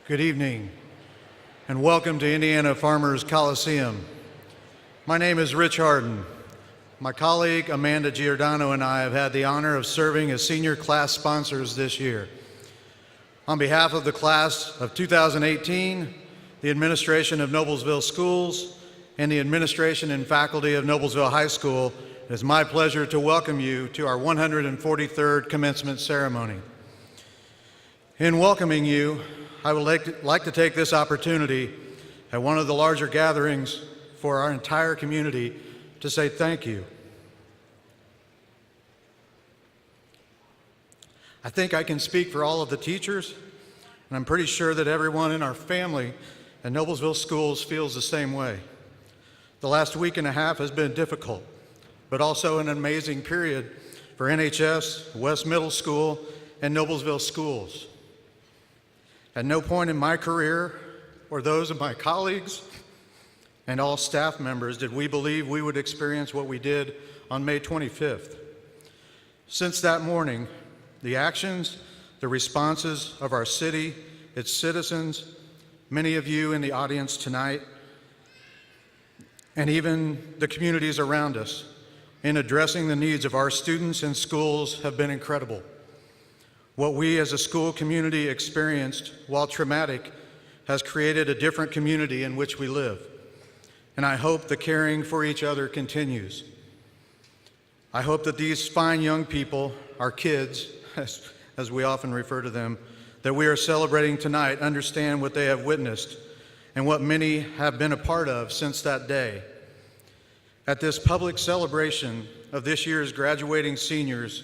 Good evening, and welcome to Indiana Farmers Coliseum. My name is Rich Harden. My colleague Amanda Giordano and I have had the honor of serving as senior class sponsors this year. On behalf of the class of 2018, the administration of Noblesville Schools, and the administration and faculty of Noblesville High School, it is my pleasure to welcome you to our 143rd commencement ceremony. In welcoming you, I would like to take this opportunity at one of the larger gatherings for our entire community to say thank you. I think I can speak for all of the teachers, and I'm pretty sure that everyone in our family at Noblesville Schools feels the same way. The last week and a half has been difficult, but also an amazing period for NHS, West Middle School, and Noblesville Schools. At no point in my career, or those of my colleagues, and all staff members did we believe we would experience what we did on May 25th. Since that morning, the actions, the responses of our city, its citizens, many of you in the audience tonight, and even the communities around us in addressing the needs of our students and schools have been incredible. What we as a school community experienced, while traumatic, has created a different community in which we live. And I hope the caring for each other continues. I hope that these fine young people, our kids, as we often refer to them, that we are celebrating tonight understand what they have witnessed and what many have been a part of since that day. At this public celebration of this year's graduating seniors,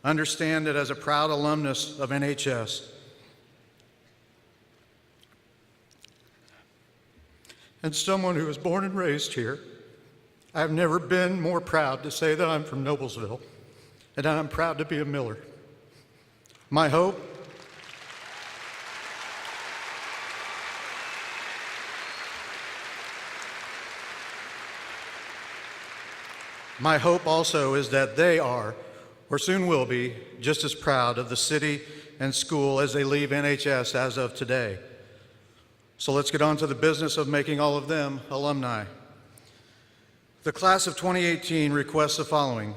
understand that as a proud alumnus of NHS and someone who was born and raised here, I have never been more proud to say that I'm from Noblesville and that I'm proud to be a Miller. My hope also is that they are, or soon will be, just as proud of the city and school as they leave NHS as of today. So let's get on to the business of making all of them alumni. The class of 2018 requests the following.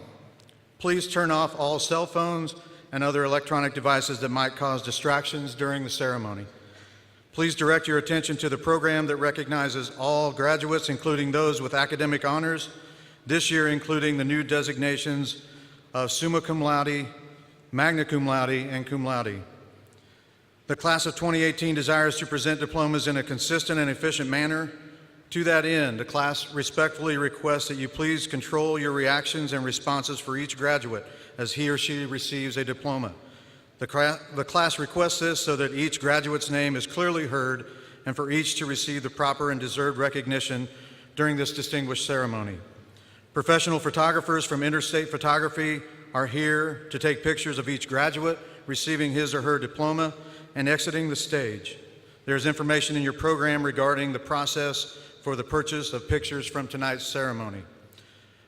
Please turn off all cell phones and other electronic devices that might cause distractions during the ceremony. Please direct your attention to the program that recognizes all graduates, including those with academic honors, this year including the new designations of summa cum laude, magna cum laude, and cum laude. The class of 2018 desires to present diplomas in a consistent and efficient manner. To that end, the class respectfully requests that you please control your reactions and responses for each graduate as he or she receives a diploma. The class requests this so that each graduate's name is clearly heard and for each to receive the proper and deserved recognition during this distinguished ceremony. Professional photographers from Interstate Photography are here to take pictures of each graduate receiving his or her diploma and exiting the stage. There's information in your program regarding the process for the purchase of pictures from tonight's ceremony.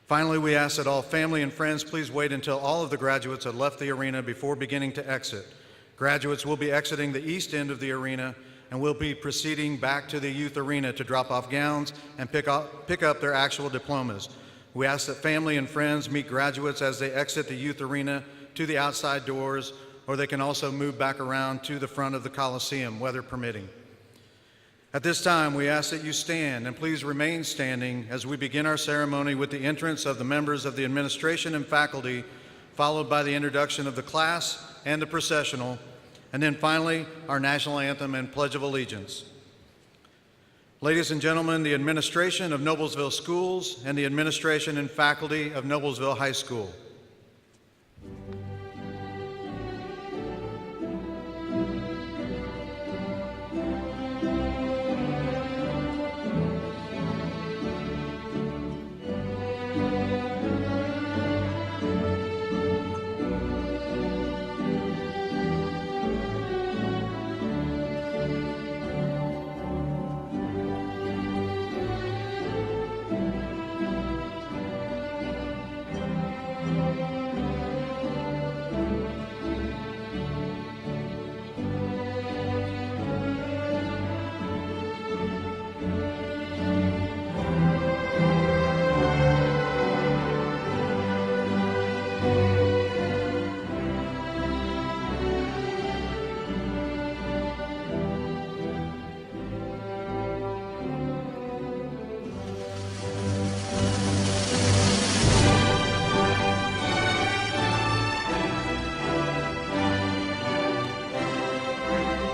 Finally, we ask that all family and friends please wait until all of the graduates have left the arena before beginning to exit. Graduates will be exiting the east end of the arena and will be proceeding back to the youth arena to drop off gowns and pick up their actual diplomas. We ask that family and friends meet graduates as they exit the youth arena to the outside doors, or they can also move back around to the front of the Coliseum, weather permitting. At this time, we ask that you stand and please remain standing as we begin our ceremony with the entrance of the members of the administration and faculty, followed by the introduction of the class and the processional, and then finally, our national anthem and Pledge of Allegiance. Ladies and gentlemen, the administration of Noblesville Schools and the administration and faculty of Noblesville High School.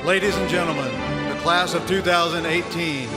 Ladies and gentlemen, the class of 2018.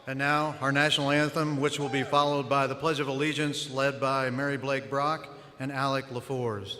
And now, our national anthem, which will be followed by the Pledge of Allegiance, led by Mary Blake Brock and Alec LaFors.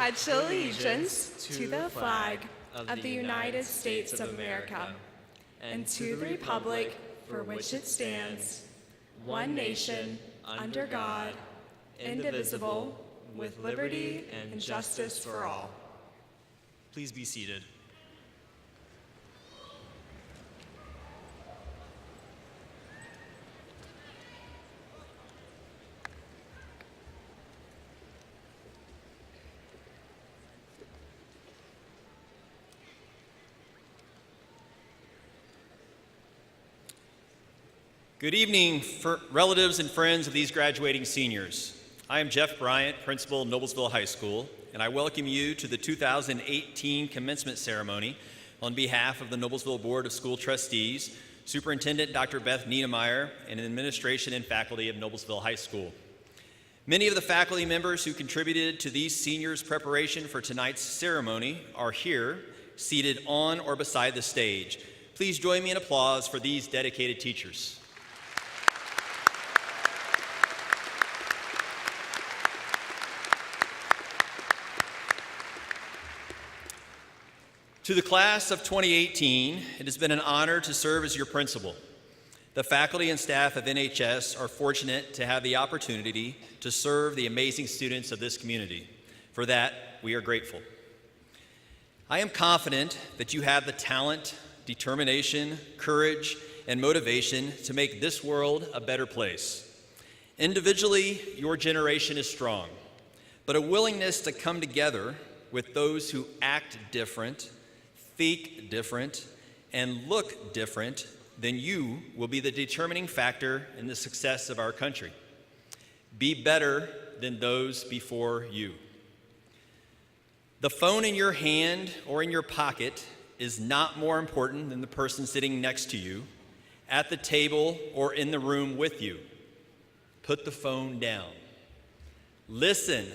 pledge allegiance to the flag of the United States of America and to the republic for which it stands, one nation, under God, indivisible, with liberty and justice for all. Please be seated. Good evening, relatives and friends of these graduating seniors. I am Jeff Bryant, principal of Noblesville High School, and I welcome you to the 2018 commencement ceremony on behalf of the Noblesville Board of School Trustees, Superintendent Dr. Beth Niedermeyer, and administration and faculty of Noblesville High School. Many of the faculty members who contributed to these seniors' preparation for tonight's ceremony are here, seated on or beside the stage. Please join me in applause for these dedicated teachers. To the class of 2018, it has been an honor to serve as your principal. The faculty and staff of NHS are fortunate to have the opportunity to serve the amazing students of this community. For that, we are grateful. I am confident that you have the talent, determination, courage, and motivation to make this world a better place. Individually, your generation is strong, but a willingness to come together with those who act different, think different, and look different than you will be the determining factor in the success of our country. Be better than those before you. The phone in your hand or in your pocket is not more important than the person sitting next to you, at the table, or in the room with you. Put the phone down. Listen,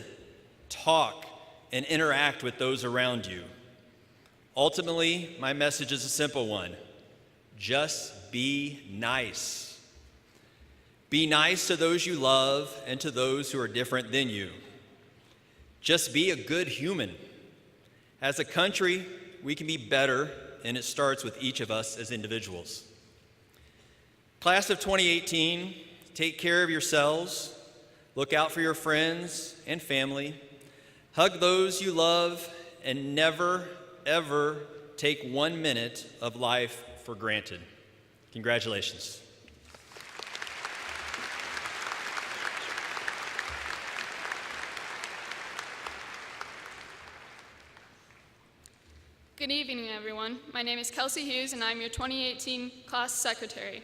talk, and interact with those around you. Ultimately, my message is a simple one. Just be nice. Be nice to those you love and to those who are different than you. Just be a good human. As a country, we can be better, and it starts with each of us as individuals. Class of 2018, take care of yourselves, look out for your friends and family, hug those you love, and never, ever take 1 minute of life for granted. Congratulations. Good evening, everyone. My name is Kelsey Hughes, and I'm your 2018 class secretary.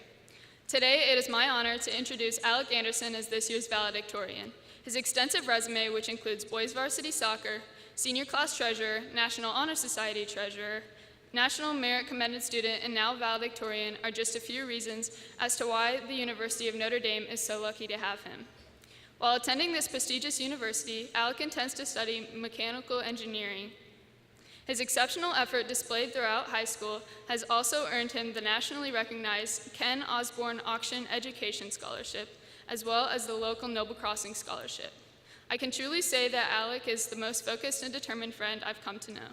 Today, it is my honor to introduce Alec Anderson as this year's valedictorian. His extensive resume, which includes boys varsity soccer, senior class treasurer, National Honor Society treasurer, National Merit Commended Student, and now valedictorian, are just a few reasons as to why the University of Notre Dame is so lucky to have him. While attending this prestigious university, Alec intends to study mechanical engineering. His exceptional effort displayed throughout high school has also earned him the nationally recognized Ken Osborne Auction Education Scholarship, as well as the local Noble Crossing Scholarship. I can truly say that Alec is the most focused and determined friend I've come to know.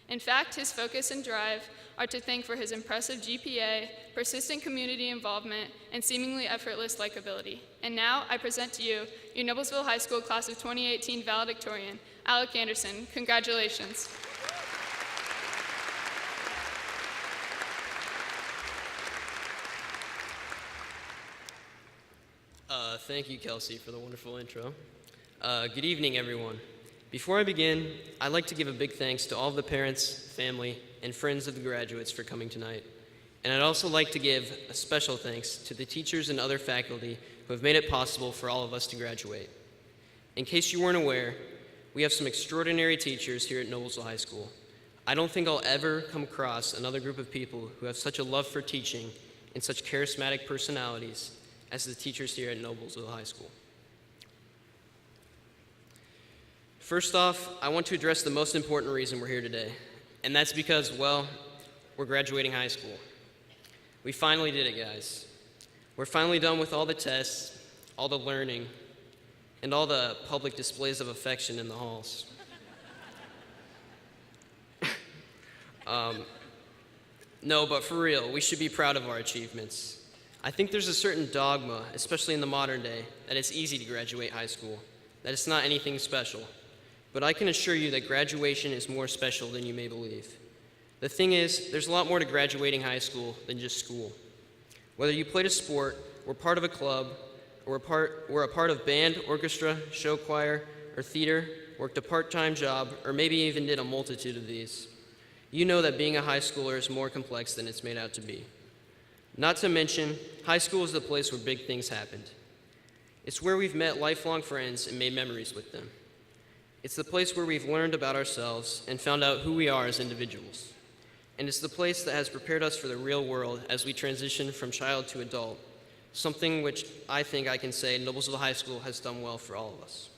In fact, his focus and drive are to thank for his impressive GPA, persistent community involvement, and seemingly effortless likability. And now I present to you your Noblesville High School Class of 2018 Valedictorian, Alec Anderson. Congratulations. Thank you, Kelsey, for the wonderful intro. Good evening, everyone. Before I begin, I'd like to give a big thanks to all of the parents, family, and friends of the graduates for coming tonight. And I'd also like to give a special thanks to the teachers and other faculty who have made it possible for all of us to graduate. In case you weren't aware, we have some extraordinary teachers here at Noblesville High School. I don't think I'll ever come across another group of people who have such a love for teaching and such charismatic personalities as the teachers here at Noblesville High School. First off, I want to address the most important reason we're here today, and that's because, well, we're graduating high school. We finally did it, guys. We're finally done with all the tests, all the learning, and all the public displays of affection in the halls. No, but for real, we should be proud of our achievements. I think there's a certain dogma, especially in the modern day, that it's easy to graduate high school, that it's not anything special. But I can assure you that graduation is more special than you may believe. The thing is, there's a lot more to graduating high school than just school. Whether you played a sport, were part of a club, or were a part of band, orchestra, show choir, or theater, worked a part-time job, or maybe even did a multitude of these, you know that being a high schooler is more complex than it's made out to be. Not to mention, high school is the place where big things happened. It's where we've met lifelong friends and made memories with them. It's the place where we've learned about ourselves and found out who we are as individuals. And it's the place that has prepared us for the real world as we transition from child to adult, something which I think I can say Noblesville High School has done well for all of us.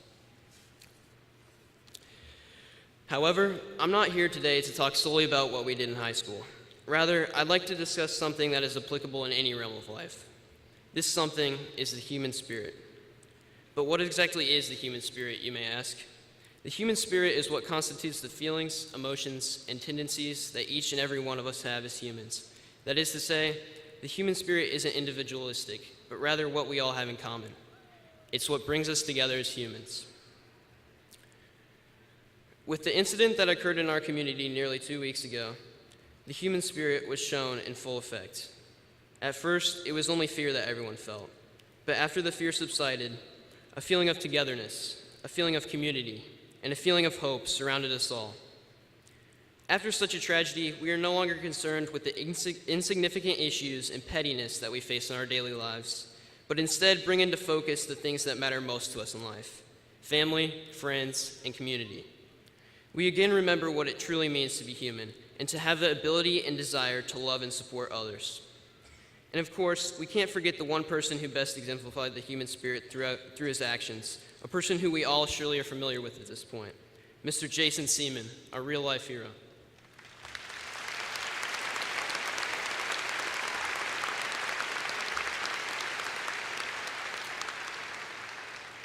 However, I'm not here today to talk solely about what we did in high school. Rather, I'd like to discuss something that is applicable in any realm of life. This something is the human spirit. But what exactly is the human spirit, you may ask? The human spirit is what constitutes the feelings, emotions, and tendencies that each and every one of us have as humans. That is to say, the human spirit isn't individualistic, but rather what we all have in common. It's what brings us together as humans. With the incident that occurred in our community nearly 2 weeks ago, the human spirit was shown in full effect. At first, it was only fear that everyone felt. But after the fear subsided, a feeling of togetherness, a feeling of community, and a feeling of hope surrounded us all. After such a tragedy, we are no longer concerned with the insignificant issues and pettiness that we face in our daily lives, but instead bring into focus the things that matter most to us in life: family, friends, and community. We again remember what it truly means to be human and to have the ability and desire to love and support others. And of course, we can't forget the one person who best exemplified the human spirit through his actions, a person who we all surely are familiar with at this point, Mr. Jason Seaman, our real-life hero.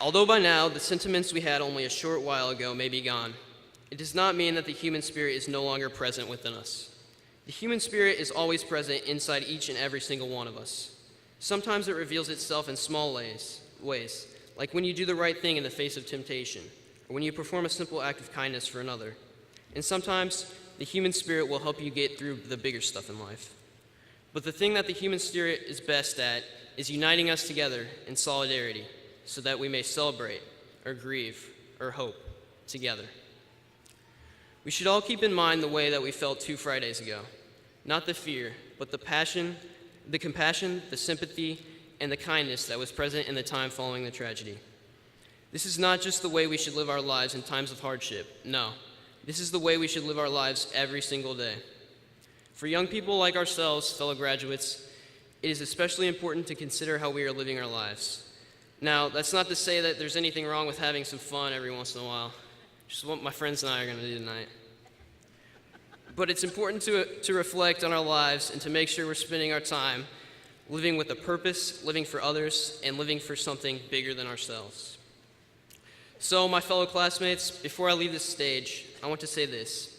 Although by now the sentiments we had only a short while ago may be gone, it does not mean that the human spirit is no longer present within us. The human spirit is always present inside each and every single one of us. Sometimes it reveals itself in small ways, like when you do the right thing in the face of temptation, or when you perform a simple act of kindness for another. And sometimes the human spirit will help you get through the bigger stuff in life. But the thing that the human spirit is best at is uniting us together in solidarity so that we may celebrate, or grieve, or hope together. We should all keep in mind the way that we felt 2 Fridays ago. Not the fear, but the passion, the compassion, the sympathy, and the kindness that was present in the time following the tragedy. This is not just the way we should live our lives in times of hardship. No, this is the way we should live our lives every single day. For young people like ourselves, fellow graduates, it is especially important to consider how we are living our lives. Now, that's not to say that there's anything wrong with having some fun every once in a while, which is what my friends and I are going to do tonight. But it's important to reflect on our lives and to make sure we're spending our time living with a purpose, living for others, and living for something bigger than ourselves. So, my fellow classmates, before I leave this stage, I want to say this.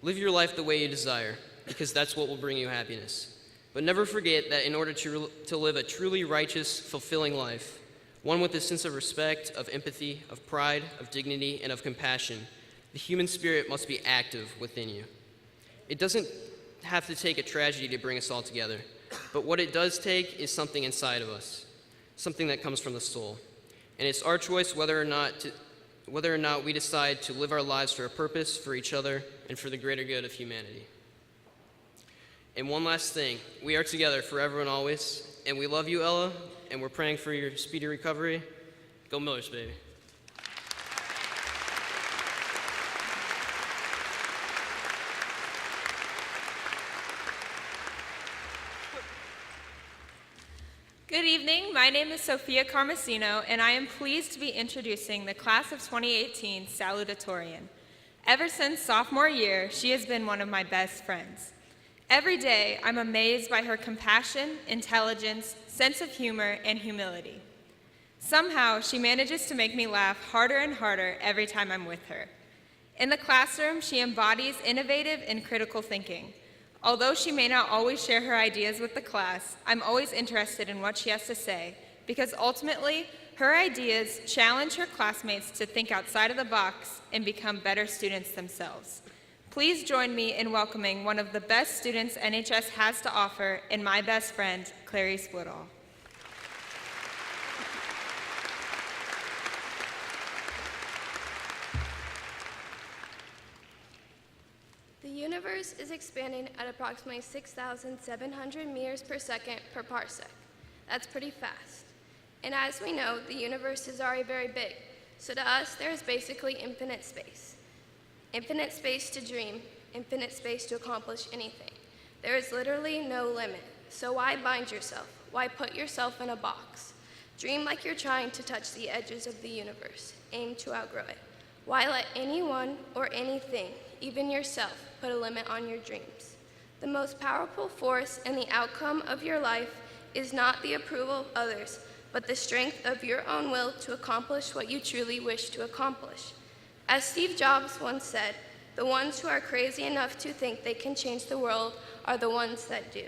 Live your life the way you desire, because that's what will bring you happiness. But never forget that in order to live a truly righteous, fulfilling life, one with a sense of respect, of empathy, of pride, of dignity, and of compassion, the human spirit must be active within you. It doesn't have to take a tragedy to bring us all together, but what it does take is something inside of us, something that comes from the soul. And it's our choice whether or not we decide to live our lives for a purpose, for each other, and for the greater good of humanity. And one last thing, we are together forever and always, and we love you, Ella, and we're praying for your speedy recovery. Go Millers, baby. Good evening. My name is Sophia Carmesino, and I am pleased to be introducing the class of 2018 Salutatorian. Ever since sophomore year, she has been one of my best friends. Every day, I'm amazed by her compassion, intelligence, sense of humor, and humility. Somehow, she manages to make me laugh harder and harder every time I'm with her. In the classroom, she embodies innovative and critical thinking. Although she may not always share her ideas with the class, I'm always interested in what she has to say, because ultimately, her ideas challenge her classmates to think outside of the box and become better students themselves. Please join me in welcoming one of the best students NHS has to offer and my best friend, Clarice Woodall. The universe is expanding at approximately 6,700 meters per second per parsec. That's pretty fast. And as we know, the universe is already very big, so to us, there is basically infinite space. Infinite space to dream, infinite space to accomplish anything. There is literally no limit, so why bind yourself? Why put yourself in a box? Dream like you're trying to touch the edges of the universe. Aim to outgrow it. Why let anyone or anything, even yourself, put a limit on your dreams? The most powerful force in the outcome of your life is not the approval of others, but the strength of your own will to accomplish what you truly wish to accomplish. As Steve Jobs once said, the ones who are crazy enough to think they can change the world are the ones that do.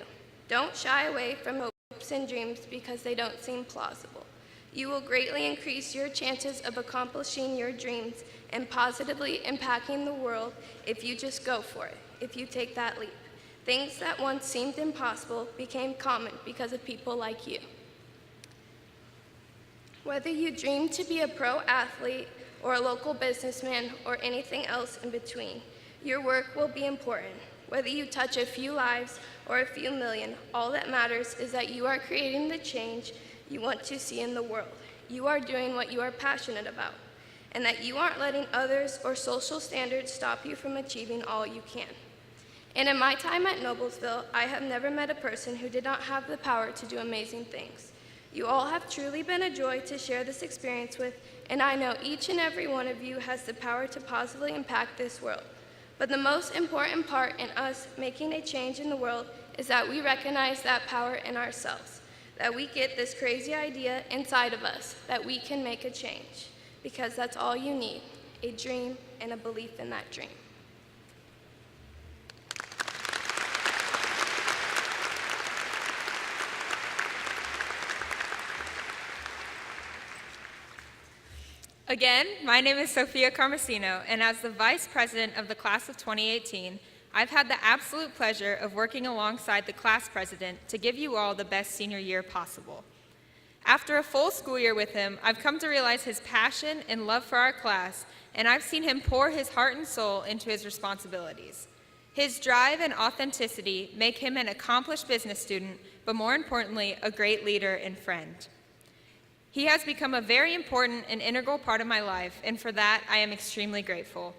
Don't shy away from hopes and dreams because they don't seem plausible. You will greatly increase your chances of accomplishing your dreams and positively impacting the world if you just go for it, if you take that leap. Things that once seemed impossible became common because of people like you. Whether you dream to be a pro athlete or a local businessman or anything else in between, your work will be important. Whether you touch a few lives or a few million, all that matters is that you are creating the change you want to see in the world. You are doing what you are passionate about, and that you aren't letting others or social standards stop you from achieving all you can. And in my time at Noblesville, I have never met a person who did not have the power to do amazing things. You all have truly been a joy to share this experience with, and I know each and every one of you has the power to positively impact this world. But the most important part in us making a change in the world is that we recognize that power in ourselves, that we get this crazy idea inside of us that we can make a change, because that's all you need, a dream and a belief in that dream. Again, my name is Sophia Carmesino, and as the Vice President of the Class of 2018, I've had the absolute pleasure of working alongside the class president to give you all the best senior year possible. After a full school year with him, I've come to realize his passion and love for our class, and I've seen him pour his heart and soul into his responsibilities. His drive and authenticity make him an accomplished business student, but more importantly, a great leader and friend. He has become a very important and integral part of my life, and for that, I am extremely grateful.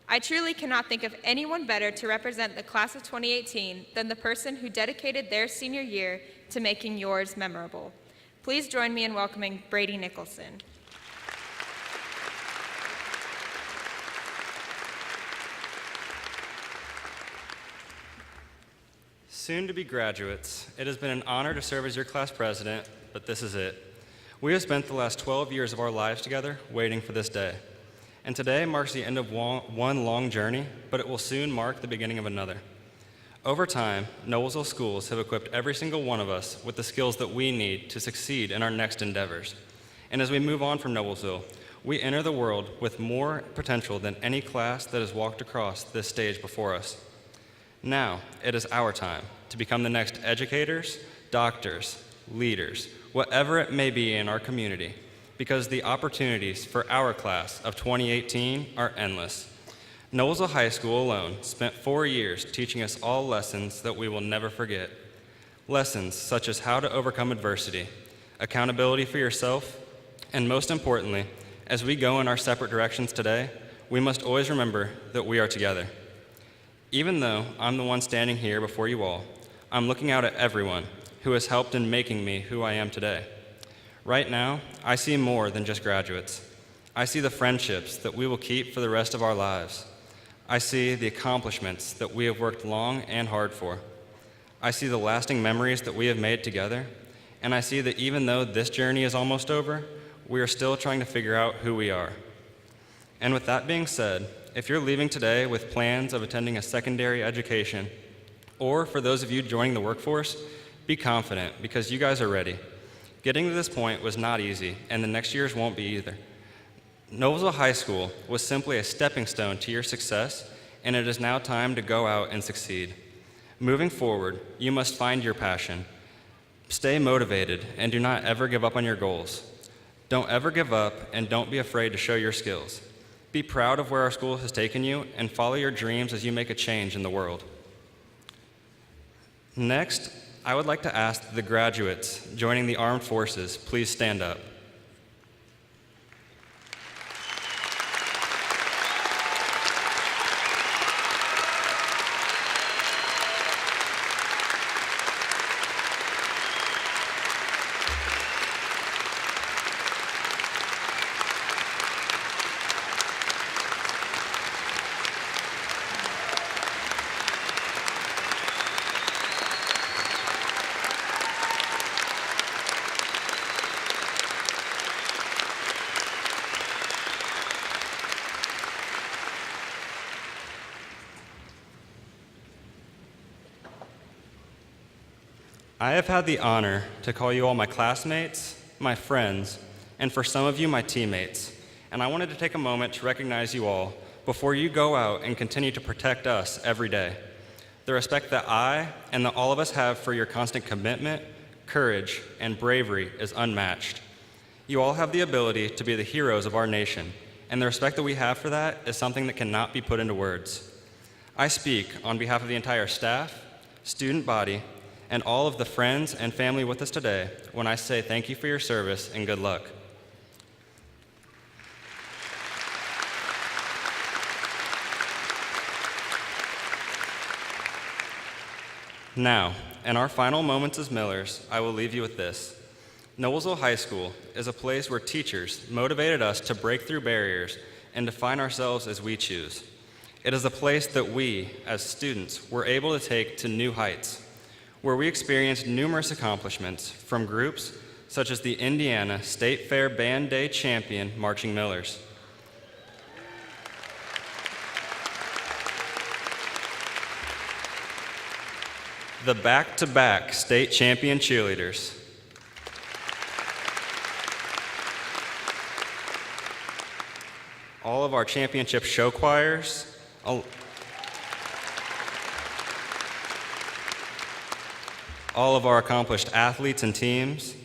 I truly cannot think of anyone better to represent the class of 2018 than the person who dedicated their senior year to making yours memorable. Please join me in welcoming Brady Nicholson. Soon-to-be graduates, it has been an honor to serve as your class president, but this is it. We have spent the last 12 years of our lives together waiting for this day. And today marks the end of one long journey, but it will soon mark the beginning of another. Over time, Noblesville schools have equipped every single one of us with the skills that we need to succeed in our next endeavors. And as we move on from Noblesville, we enter the world with more potential than any class that has walked across this stage before us. Now, it is our time to become the next educators, doctors, leaders, whatever it may be in our community, because the opportunities for our class of 2018 are endless. Noblesville High School alone spent 4 years teaching us all lessons that we will never forget. Lessons such as how to overcome adversity, accountability for yourself, and most importantly, as we go in our separate directions today, we must always remember that we are together. Even though I'm the one standing here before you all, I'm looking out at everyone who has helped in making me who I am today. Right now, I see more than just graduates. I see the friendships that we will keep for the rest of our lives. I see the accomplishments that we have worked long and hard for. I see the lasting memories that we have made together, and I see that even though this journey is almost over, we are still trying to figure out who we are. And with that being said, if you're leaving today with plans of attending a secondary education, or for those of you joining the workforce, be confident because you guys are ready. Getting to this point was not easy, and the next years won't be either. Noblesville High School was simply a stepping stone to your success, and it is now time to go out and succeed. Moving forward, you must find your passion. Stay motivated and do not ever give up on your goals. Don't ever give up and don't be afraid to show your skills. Be proud of where our school has taken you and follow your dreams as you make a change in the world. Next, I would like to ask the graduates joining the armed forces, please stand up. I have had the honor to call you all my classmates, my friends, and for some of you, my teammates. And I wanted to take a moment to recognize you all before you go out and continue to protect us every day. The respect that I and that all of us have for your constant commitment, courage, and bravery is unmatched. You all have the ability to be the heroes of our nation, and the respect that we have for that is something that cannot be put into words. I speak on behalf of the entire staff, student body, and all of the friends and family with us today when I say thank you for your service and good luck. Now, in our final moments as Millers, I will leave you with this. Noblesville High School is a place where teachers motivated us to break through barriers and define ourselves as we choose. It is a place that we, as students, were able to take to new heights, where we experienced numerous accomplishments from groups such as the Indiana State Fair Band Day champion Marching Millers, the back-to-back state champion cheerleaders, all of our championship show choirs, all of our accomplished athletes and teams,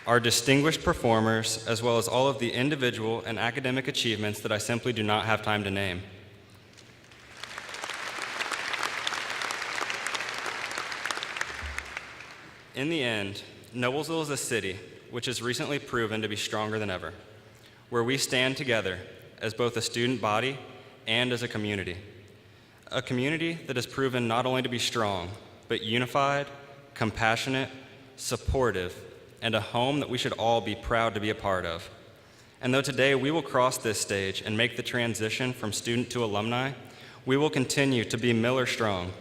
our distinguished performers, as well as all of the individual and academic achievements that I simply do not have time to name. In the end, Noblesville is a city which has recently proven to be stronger than ever, where we stand together as both a student body and as a community. A community that has proven not only to be strong, but unified, compassionate, supportive, and a home that we should all be proud to be a part of. And though today we will cross this stage and make the transition from student to alumni, we will continue to be Miller strong.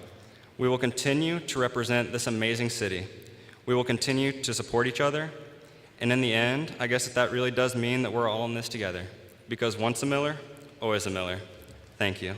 We will continue to represent this amazing city. We will continue to support each other. And in the end, I guess that really does mean that we're all in this together. Because once a Miller, always a Miller. Thank you.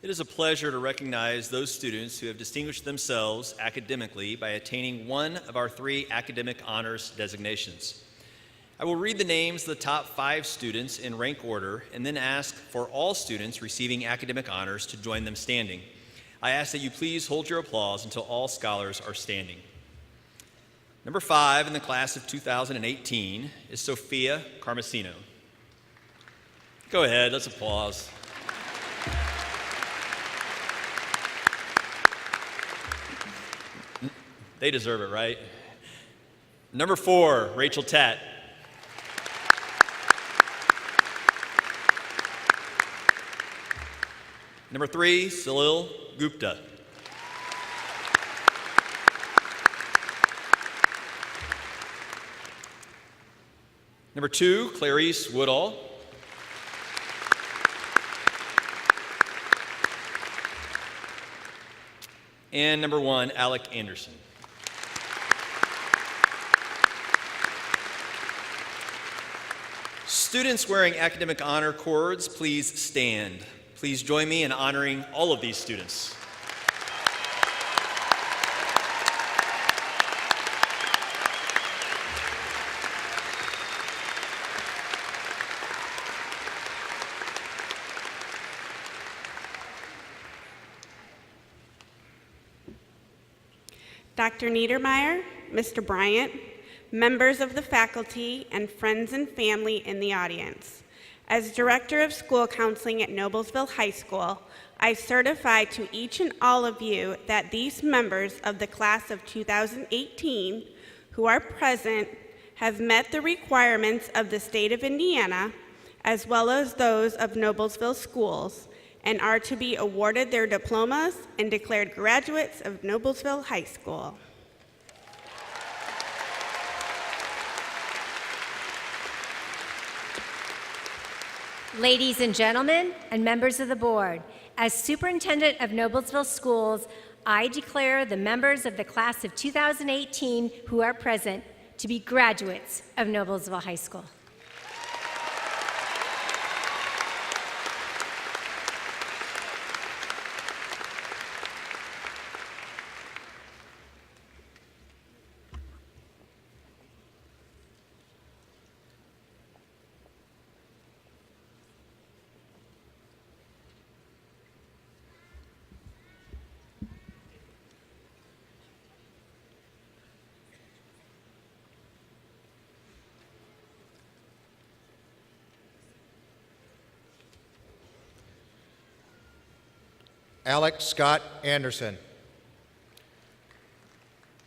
It is a pleasure to recognize those students who have distinguished themselves academically by attaining one of our 3 academic honors designations. I will read the names of the top 5 students in rank order and then ask for all students receiving academic honors to join them standing. I ask that you please hold your applause until all scholars are standing. Number 5 in the class of 2018 is Sophia Carmesino. Go ahead, let's applause. They deserve it, right? Number 4, Rachel Tat. Number 3, Salil Gupta. Number 2, Clarice Woodall. And number 1, Alec Anderson. Students wearing academic honor cords, please stand. Please join me in honoring all of these students. Dr. Niedermeyer, Mr. Bryant, members of the faculty, and friends and family in the audience. As Director of School Counseling at Noblesville High School, I certify to each and all of you that these members of the class of 2018 who are present have met the requirements of the state of Indiana, as well as those of Noblesville schools, and are to be awarded their diplomas and declared graduates of Noblesville High School. Ladies and gentlemen, and members of the board, as superintendent of Noblesville Schools, I declare the members of the class of 2018 who are present to be graduates of Noblesville High School. Alex Scott Anderson.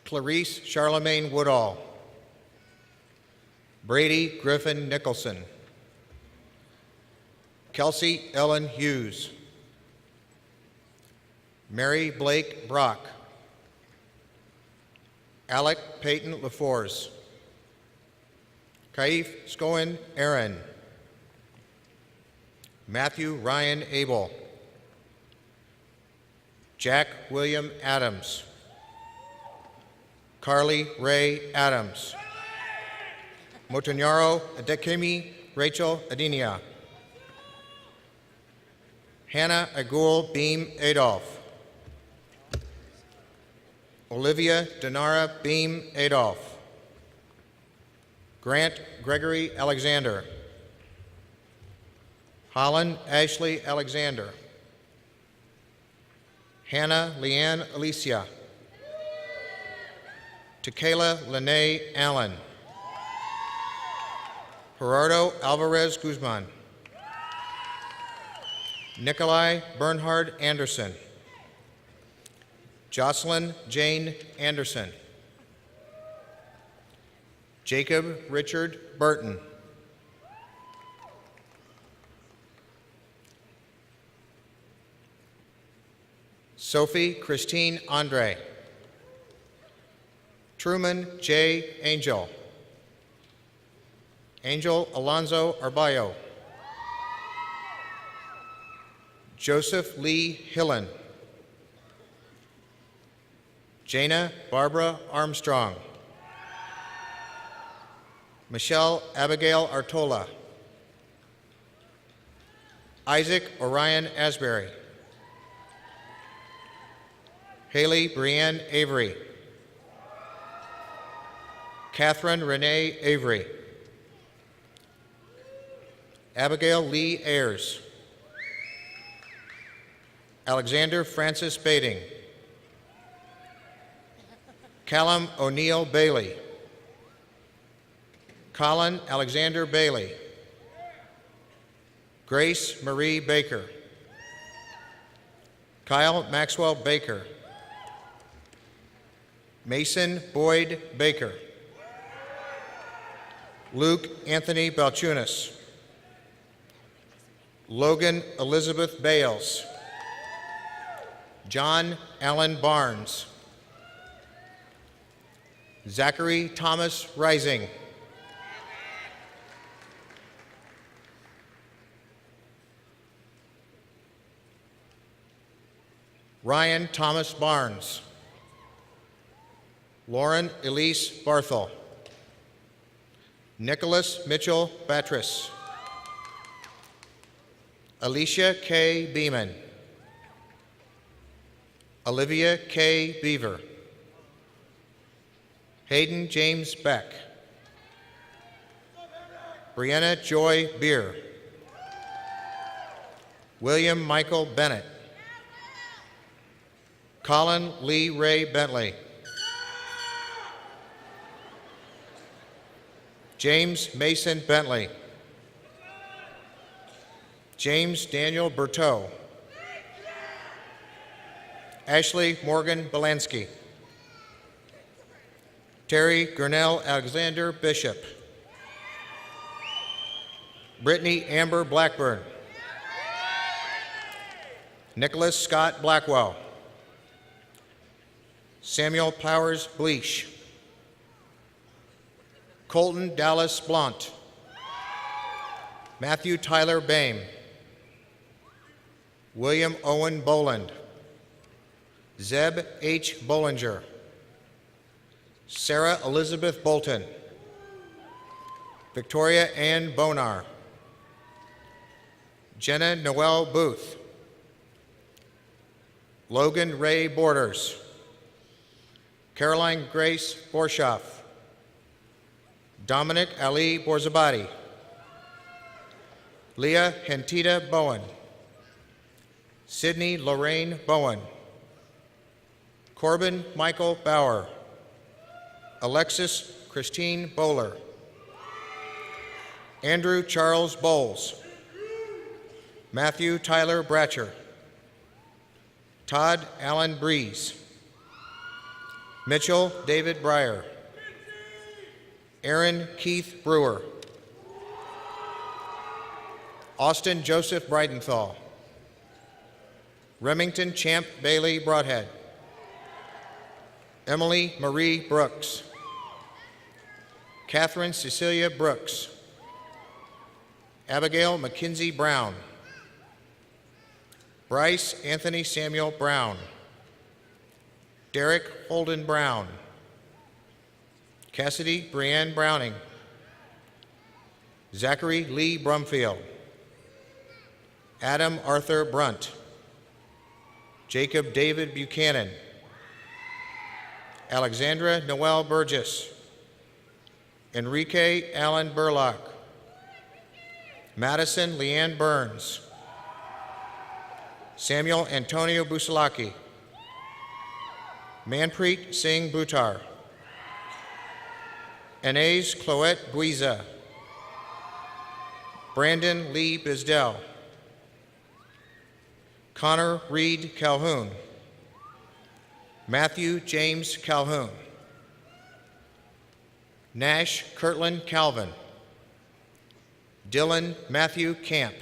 Clarice Charlemagne Woodall. Brady Griffin Nicholson. Kelsey Ellen Hughes. Mary Blake Brock. Alec Peyton LaForce. Kaif Scoen Aaron. Matthew Ryan Abel. Jack William Adams. Carly Ray Adams. Motonyaro Adekemi Rachel Adinia. Hannah Agul Beam Adolph. Olivia Denara Beam Adolph. Grant Gregory Alexander. Holland Ashley Alexander. Hannah Leanne Alicia. Tequila Lene Allen. Gerardo Alvarez Guzman. Nikolai Bernhard Anderson. Jocelyn Jane Anderson. Jacob Richard Burton. Sophie Christine Andre. Truman J. Angel. Angel Alonzo Arbayo. Joseph Lee Hillen. Jana Barbara Armstrong. Michelle Abigail Artola. Isaac Orion Asbury. Haley Brienne Avery. Catherine Renee Avery. Abigail Lee Ayers. Alexander Francis Bading. Callum O'Neill Bailey. Colin Alexander Bailey. Grace Marie Baker. Kyle Maxwell Baker. Mason Boyd Baker. Luke Anthony Balchunas. Logan Elizabeth Bales. John Allen Barnes. Zachary Thomas Rising. Ryan Thomas Barnes. Lauren Elise Barthel. Nicholas Mitchell Batris. Alicia K. Beeman. Olivia K. Beaver. Hayden James Beck. Brianna Joy Beer. William Michael Bennett. Colin Lee Ray Bentley. James Mason Bentley. James Daniel Berteau. Ashley Morgan Belansky. Terry Gurnell Alexander Bishop. Brittany Amber Blackburn. Nicholas Scott Blackwell. Samuel Powers Bleesh. Colton Dallas Blount. Matthew Tyler Bame. William Owen Boland. Zeb H. Bollinger. Sarah Elizabeth Bolton. Victoria Ann Bonar. Jenna Noel Booth. Logan Ray Borders. Caroline Grace Borshoff. Dominic Ali Borzabadi. Leah Hentita Bowen. Sydney Lorraine Bowen. Corbin Michael Bauer. Alexis Christine Bowler. Andrew Charles Bowles. Matthew Tyler Bratcher. Todd Allen Breeze. Mitchell David Breyer. Aaron Keith Brewer. Austin Joseph Bridenthal. Remington Champ Bailey Broadhead. Emily Marie Brooks. Catherine Cecilia Brooks. Abigail McKinsey Brown. Bryce Anthony Samuel Brown. Derek Holden Brown. Cassidy Brianne Browning. Zachary Lee Brumfield. Adam Arthur Brunt. Jacob David Buchanan. Alexandra Noel Burgess. Enrique Allen Burlock. Madison Leanne Burns. Samuel Antonio Busalaki. Manpreet Singh Bhutar. Anais Cloette Buiza. Brandon Lee Bisdell. Connor Reed Calhoun. Matthew James Calhoun. Nash Kirtland Calvin. Dylan Matthew Camp.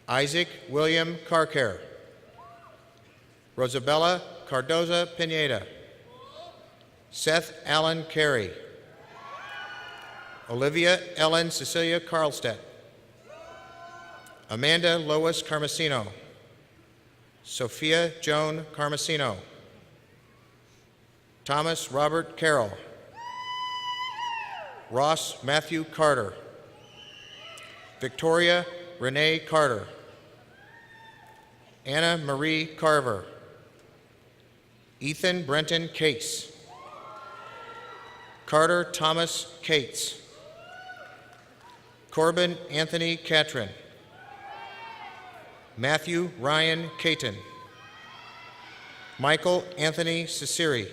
Isaac William Carcare. Rosabella Cardoza Pineda. Seth Allen Carey. Olivia Ellen Cecilia Carlstedt. Amanda Lois Carmesino. Sophia Joan Carmesino. Thomas Robert Carroll. Ross Matthew Carter. Victoria Renee Carter. Anna Marie Carver. Ethan Brenton Case. Carter Thomas Cates. Corbin Anthony Catron. Matthew Ryan Caton. Michael Anthony Ciceri.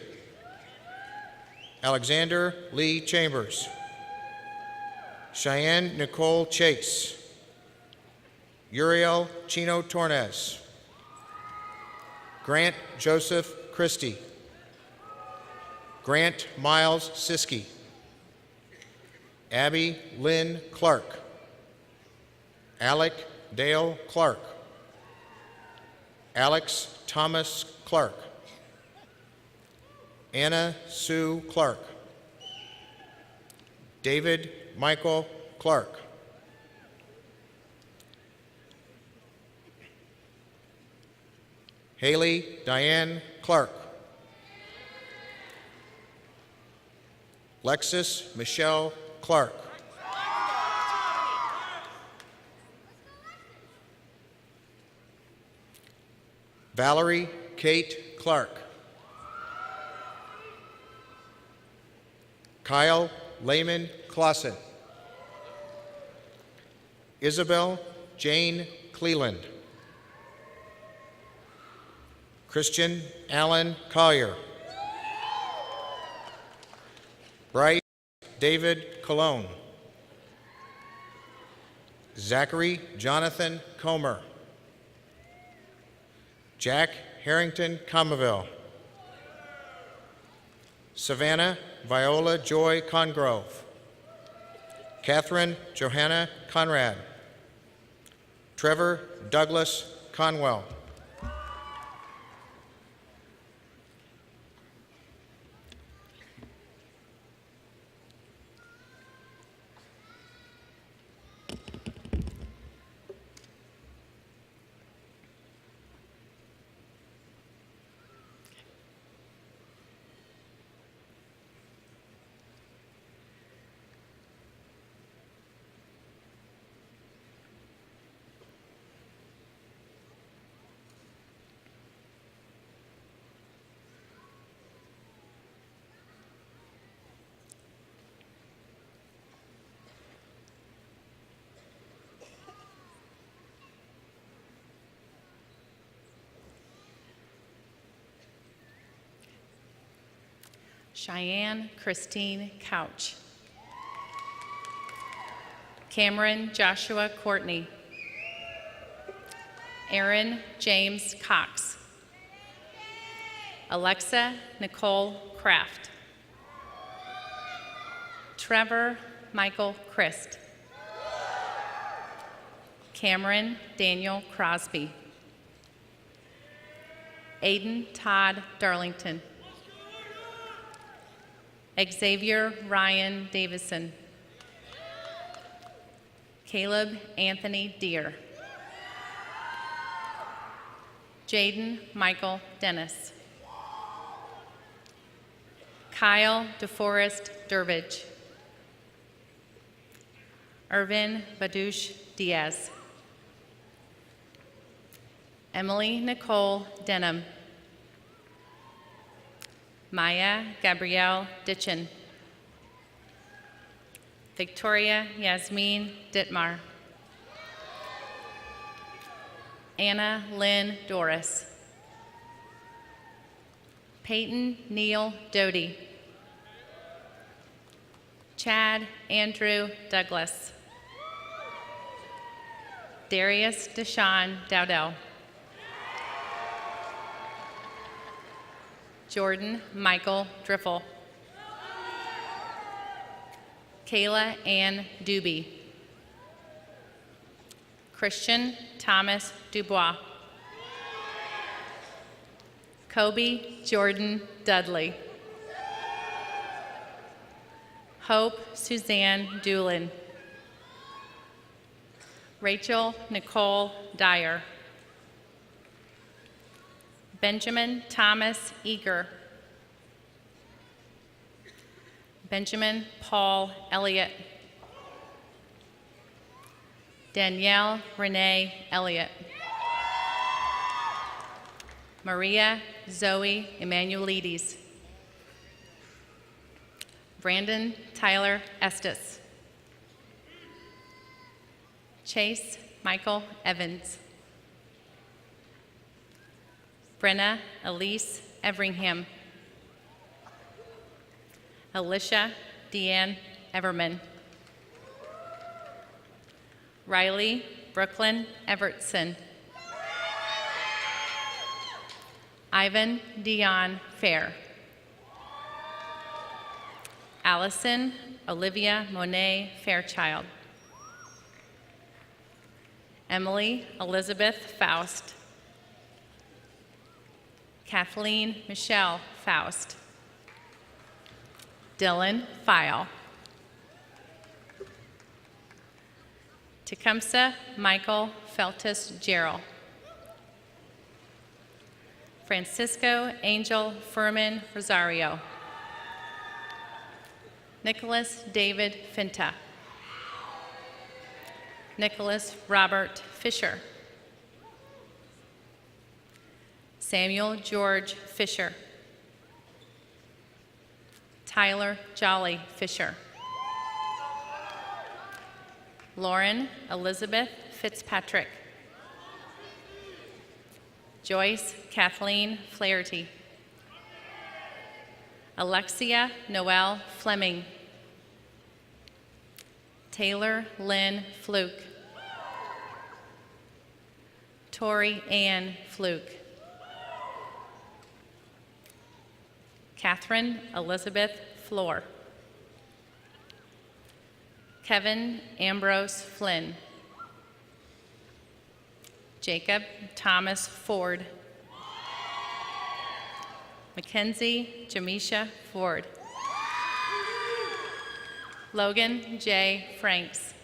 Alexander Lee Chambers. Cheyenne Nicole Chase. Uriel Chino Tornes. Grant Joseph Christie. Grant Miles Siskey. Abby Lynn Clark. Alec Dale Clark. Alex Thomas Clark. Anna Sue Clark. David Michael Clark. Haley Diane Clark. Lexus Michelle Clark. Valerie Kate Clark. Kyle Lehman Clausen. Isabel Jane Cleland. Christian Allen Collier. Bryce David Cologne. Zachary Jonathan Comer. Jack Harrington Comaville. Savannah Viola Joy Congrove. Catherine Johanna Conrad. Trevor Douglas Conwell. Cheyenne Christine Couch. Cameron Joshua Courtney. Aaron James Cox. Alexa Nicole Kraft. Trevor Michael Christ. Cameron Daniel Crosby. Aiden Todd Darlington. Xavier Ryan Davison. Caleb Anthony Deere. Jaden Michael Dennis. Kyle DeForest Durbridge. Irvin Badush Diaz. Emily Nicole Denham. Maya Gabrielle Ditchen. Victoria Yasmin Dittmar. Anna Lynn Doris. Peyton Neil Doty. Chad Andrew Douglas. Darius Deshawn Dowdell. Jordan Michael Driffel. Kayla Ann Doobie. Christian Thomas Dubois. Kobe Jordan Dudley. Hope Suzanne Doolin. Rachel Nicole Dyer. Benjamin Thomas Eager. Benjamin Paul Elliott. Danielle Renee Elliott. Maria Zoe Emanuelides. Brandon Tyler Estes. Chase Michael Evans. Brenna Elise Everingham. Alicia Deanne Everman. Riley Brooklyn Evertson. Ivan Dion Fair. Allison Olivia Monet Fairchild. Emily Elizabeth Faust. Kathleen Michelle Faust. Dylan File. Tecumseh Michael Feltus Gerald. Francisco Angel Furman Rosario. Nicholas David Finta. Nicholas Robert Fisher. Samuel George Fisher. Tyler Jolly Fisher. Lauren Elizabeth Fitzpatrick. Joyce Kathleen Flaherty. Alexia Noel Fleming. Taylor Lynn Fluke. Tori Ann Fluke. Catherine Elizabeth Floor. Kevin Ambrose Flynn. Jacob Thomas Ford. Mackenzie Jamisha Ford. Logan J. Franks.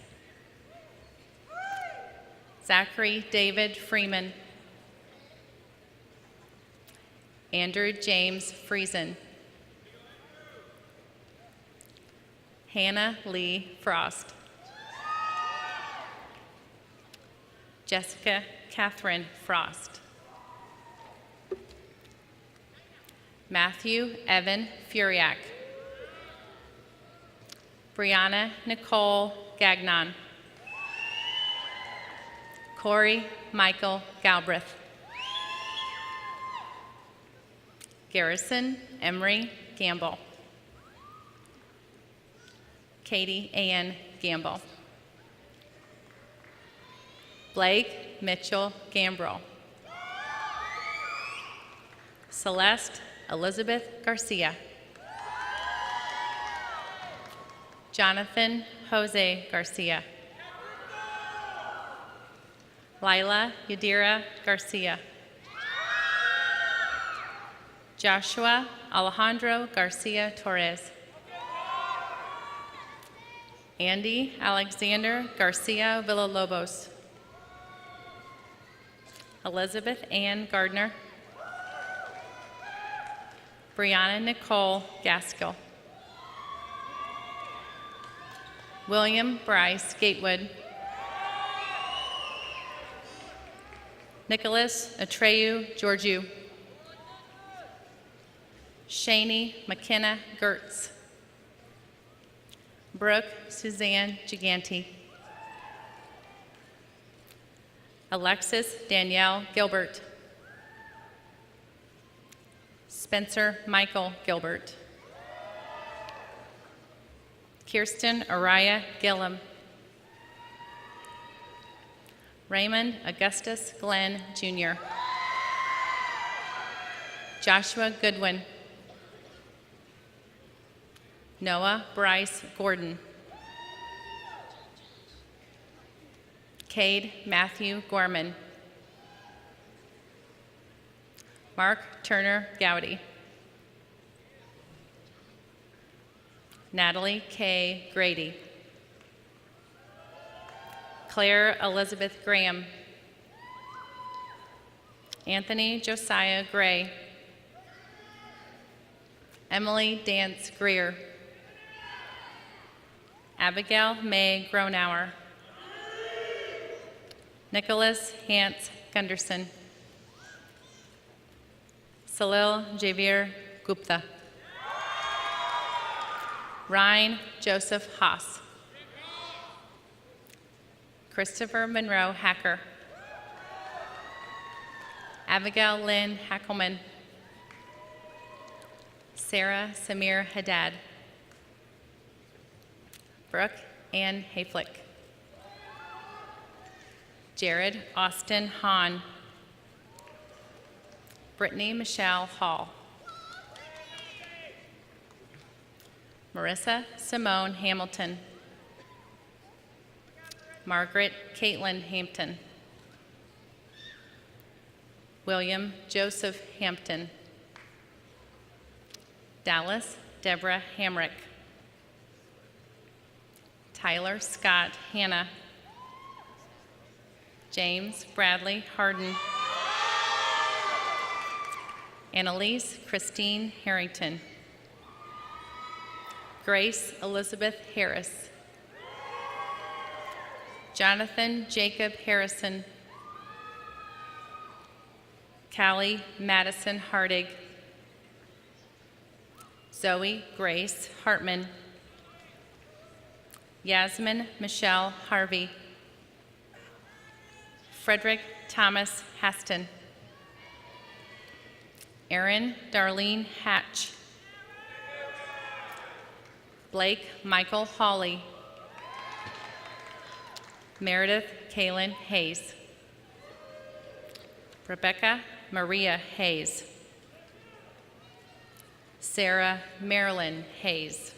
Zachary David Freeman. Andrew James Friesen. Hannah Lee Frost. Jessica Catherine Frost. Matthew Evan Furiak. Brianna Nicole Gagnon. Corey Michael Galbraith. Garrison Emery Gamble. Katie Ann Gamble. Blake Mitchell Gambrill. Celeste Elizabeth Garcia. Jonathan Jose Garcia. Lila Yadira Garcia. Joshua Alejandro Garcia Torres. Andy Alexander Garcia Villalobos. Elizabeth Ann Gardner. Brianna Nicole Gaskill. William Bryce Gatewood. Nicholas Atreyu Georgiou. Shani McKenna Gertz. Brooke Suzanne Giganti. Alexis Danielle Gilbert. Spencer Michael Gilbert. Kirsten Araya Gillum. Raymond Augustus Glenn, Jr. Joshua Goodwin. Noah Bryce Gordon. Cade Matthew Gorman. Mark Turner Gowdy. Natalie K. Grady. Claire Elizabeth Graham. Anthony Josiah Gray. Emily Dance Greer. Abigail May Gronauer. Nicholas Hance Gunderson. Salil Javier Gupta. Ryan Joseph Haas. Christopher Monroe Hacker. Abigail Lynn Hackelman. Sarah Samir Haddad. Brooke Ann Hayflick. Jared Austin Hahn. Brittany Michelle Hall. Marissa Simone Hamilton. Margaret Caitlin Hampton. William Joseph Hampton. Dallas Deborah Hamrick. Tyler Scott Hannah. James Bradley Harden. Annalise Christine Harrington. Grace Elizabeth Harris. Jonathan Jacob Harrison. Callie Madison Hardig. Zoe Grace Hartman. Yasmin Michelle Harvey. Frederick Thomas Haston. Erin Darlene Hatch. Blake Michael Hawley. Meredith Kaylin Hayes. Rebecca Maria Hayes. Sarah Marilyn Hayes.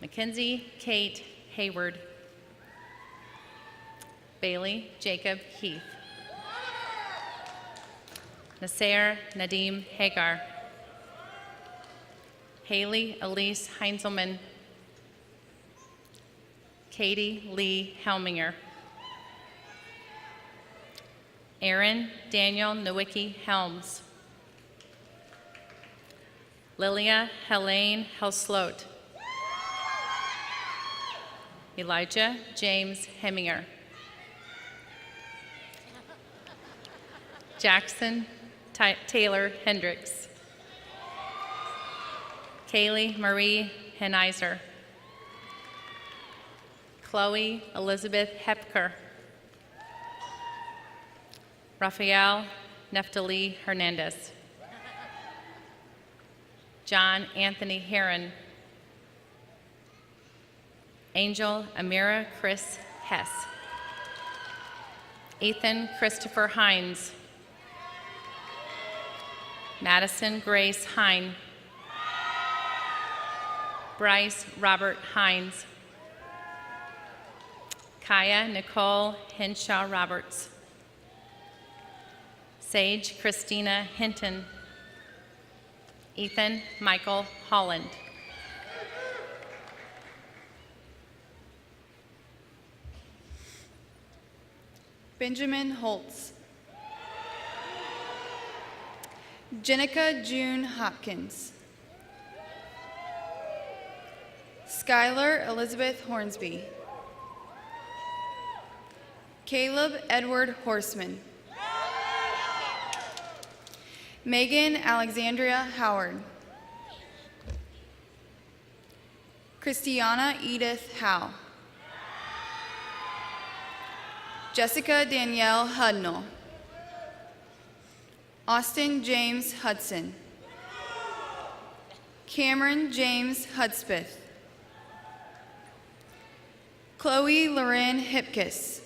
Mackenzie Kate Hayward. Bailey Jacob Heath. Nasser Nadim Hagar. Haley Elise Heinzelman. Katie Lee Helminger. Aaron Daniel Nowicki Helms. Lilia Helene Helslote. Elijah James Heminger. Jackson Taylor Hendricks. Kaylee Marie Henizer. Chloe Elizabeth Hepker. Rafael Neftali Hernandez. John Anthony Heron. Angel Amira Chris Hess. Ethan Christopher Hines. Madison Grace Hine. Bryce Robert Hines. Kaya Nicole Henshaw Roberts. Sage Christina Hinton. Ethan Michael Holland. Benjamin Holtz. Jenica June Hopkins. Skylar Elizabeth Hornsby. Caleb Edward Horseman. Megan Alexandria Howard. Christiana Edith Howe. Jessica Danielle Hudnall. Austin James Hudson. Cameron James Hudspeth. Chloe Loren Hipkiss.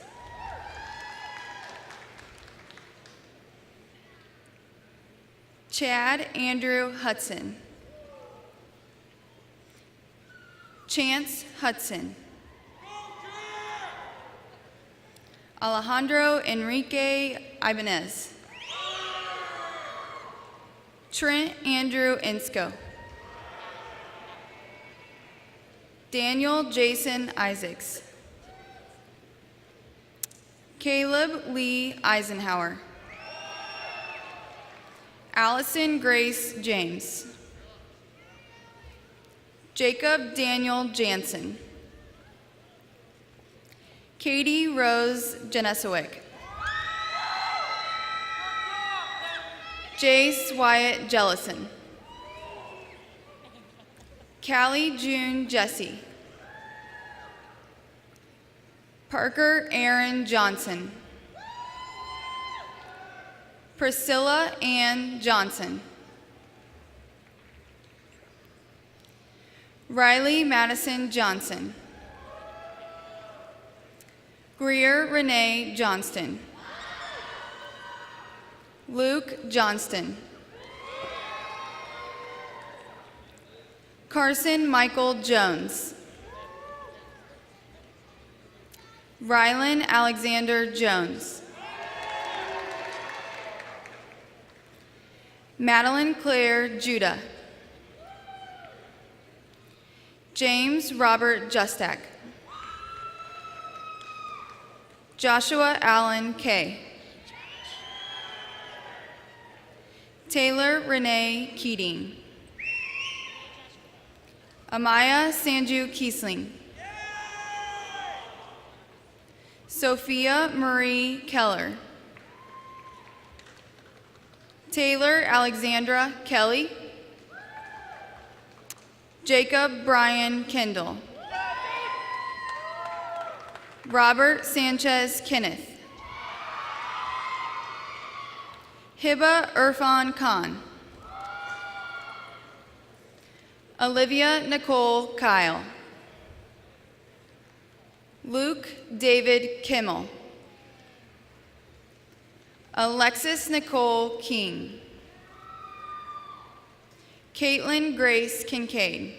Chad Andrew Hudson. Chance Hudson. Alejandro Enrique Ibanez. Trent Andrew Insco. Daniel Jason Isaacs. Caleb Lee Eisenhower. Allison Grace James. Jacob Daniel Jansen. Katie Rose Janesowick. Jace Wyatt Jellison. Callie June Jesse. Parker Aaron Johnson. Priscilla Ann Johnson. Riley Madison Johnson. Greer Renee Johnston. Luke Johnston. Carson Michael Jones. Rylan Alexander Jones. Madeline Claire Judah. James Robert Justak. Joshua Allen Kay. Taylor Renee Keating. Amaya Sanju Kiesling. Sophia Marie Keller. Taylor Alexandra Kelly. Jacob Brian Kendall. Robert Sanchez Kenneth. Hiba Irfan Khan. Olivia Nicole Kyle. Luke David Kimmel. Alexis Nicole King. Caitlin Grace Kincaid.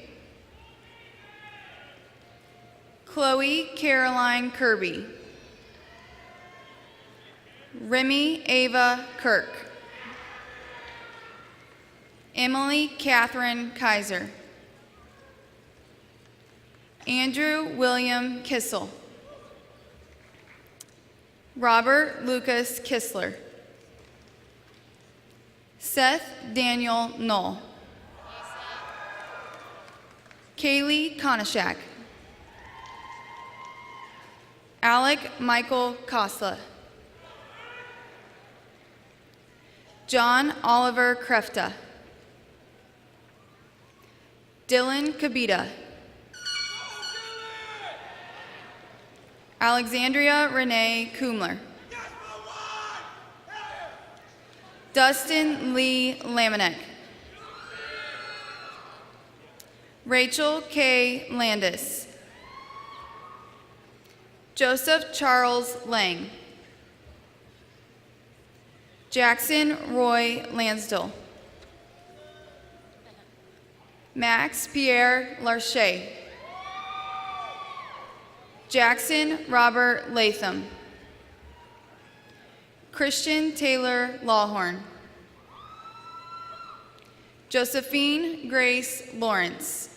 Chloe Caroline Kirby. Remy Ava Kirk. Emily Catherine Kaiser. Andrew William Kissel. Robert Lucas Kissler. Seth Daniel Knoll. Kaylee Konishak. Alec Michael Kosla. John Oliver Krefta. Dylan Kabita. Alexandria Renee Kumler. Dustin Lee Lamanek. Rachel K. Landis. Joseph Charles Lang. Jackson Roy Lansdell. Max Pierre Larche. Jackson Robert Latham. Christian Taylor Lawhorn. Josephine Grace Lawrence.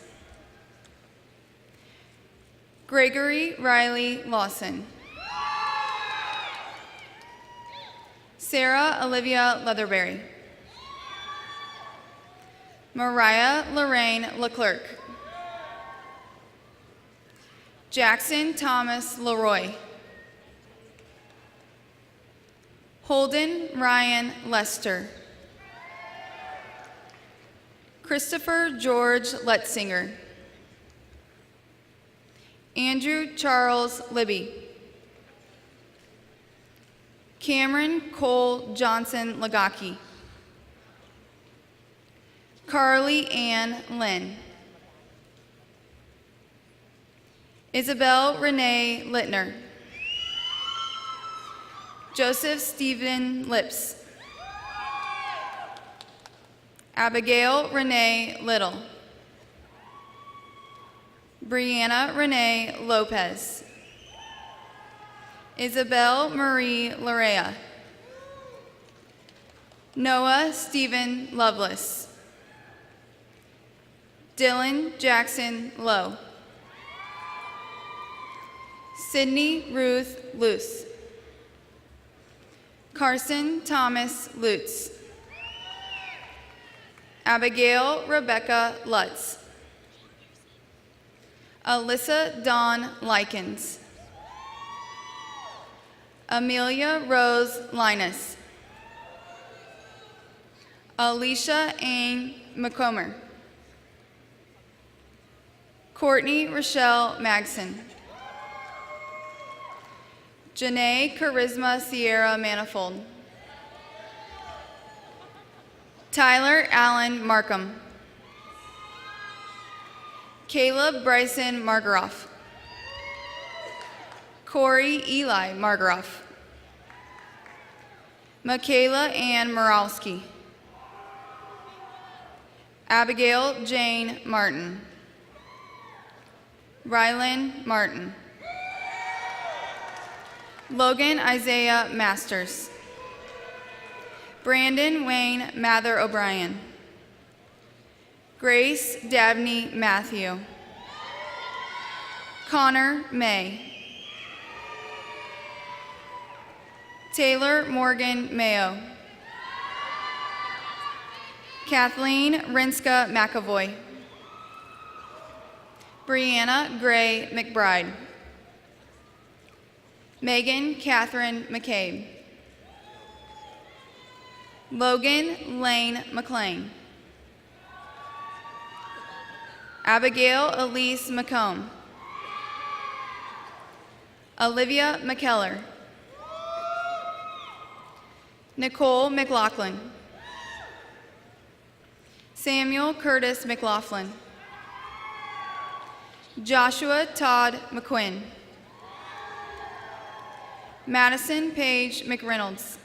Gregory Riley Lawson. Sarah Olivia Leatherberry. Mariah Lorraine Leclerc. Jackson Thomas Leroy. Holden Ryan Lester. Christopher George Letzinger. Andrew Charles Libby. Cameron Cole Johnson Lagaki. Carly Ann Lynn. Isabel Renee Littner. Joseph Stephen Lips. Abigail Renee Little. Brianna Renee Lopez. Isabel Marie Larea. Noah Stephen Lovelace. Dylan Jackson Lowe. Sydney Ruth Luce. Carson Thomas Lutz. Abigail Rebecca Lutz. Alyssa Dawn Likens. Amelia Rose Linus. Alicia Ann McComber. Courtney Rochelle Magson. Janae Charisma Sierra Manifold. Tyler Allen Markham. Caleb Bryson Margaroff. Corey Eli Margaroff. Michaela Ann Moralski. Abigail Jane Martin. Rylan Martin. Logan Isaiah Masters. Brandon Wayne Mather O'Brien. Grace Dabney Matthew. Connor May. Taylor Morgan Mayo. Kathleen Rinska McAvoy. Brianna Gray McBride. Megan Catherine McCabe. Logan Lane McLean. Abigail Elise McComb. Olivia McKellar. Nicole McLaughlin. Samuel Curtis McLaughlin. Joshua Todd McQuinn. Madison Paige McReynolds.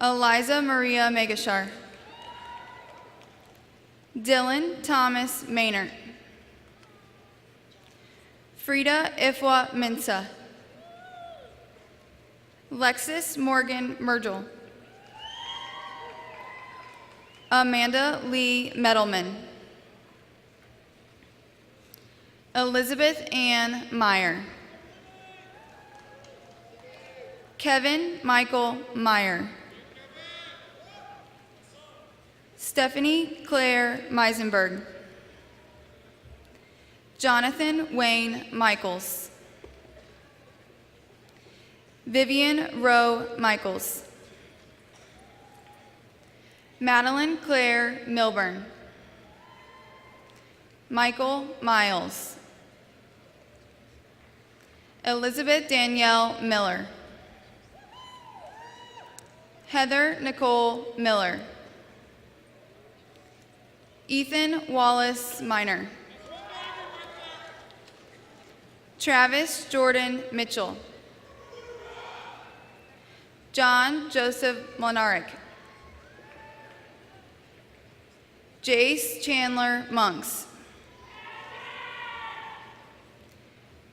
Eliza Maria Megashar. Dylan Thomas Maynard. Frida Ifwa Minsa. Lexis Morgan Mergel. Amanda Lee Medelman. Elizabeth Ann Meyer. Kevin Michael Meyer. Stephanie Claire Meisenberg. Jonathan Wayne Michaels. Vivian Rowe Michaels. Madeline Claire Milburn. Michael Miles. Elizabeth Danielle Miller. Heather Nicole Miller. Ethan Wallace Minor. Travis Jordan Mitchell. John Joseph Monaric. Jace Chandler Monks.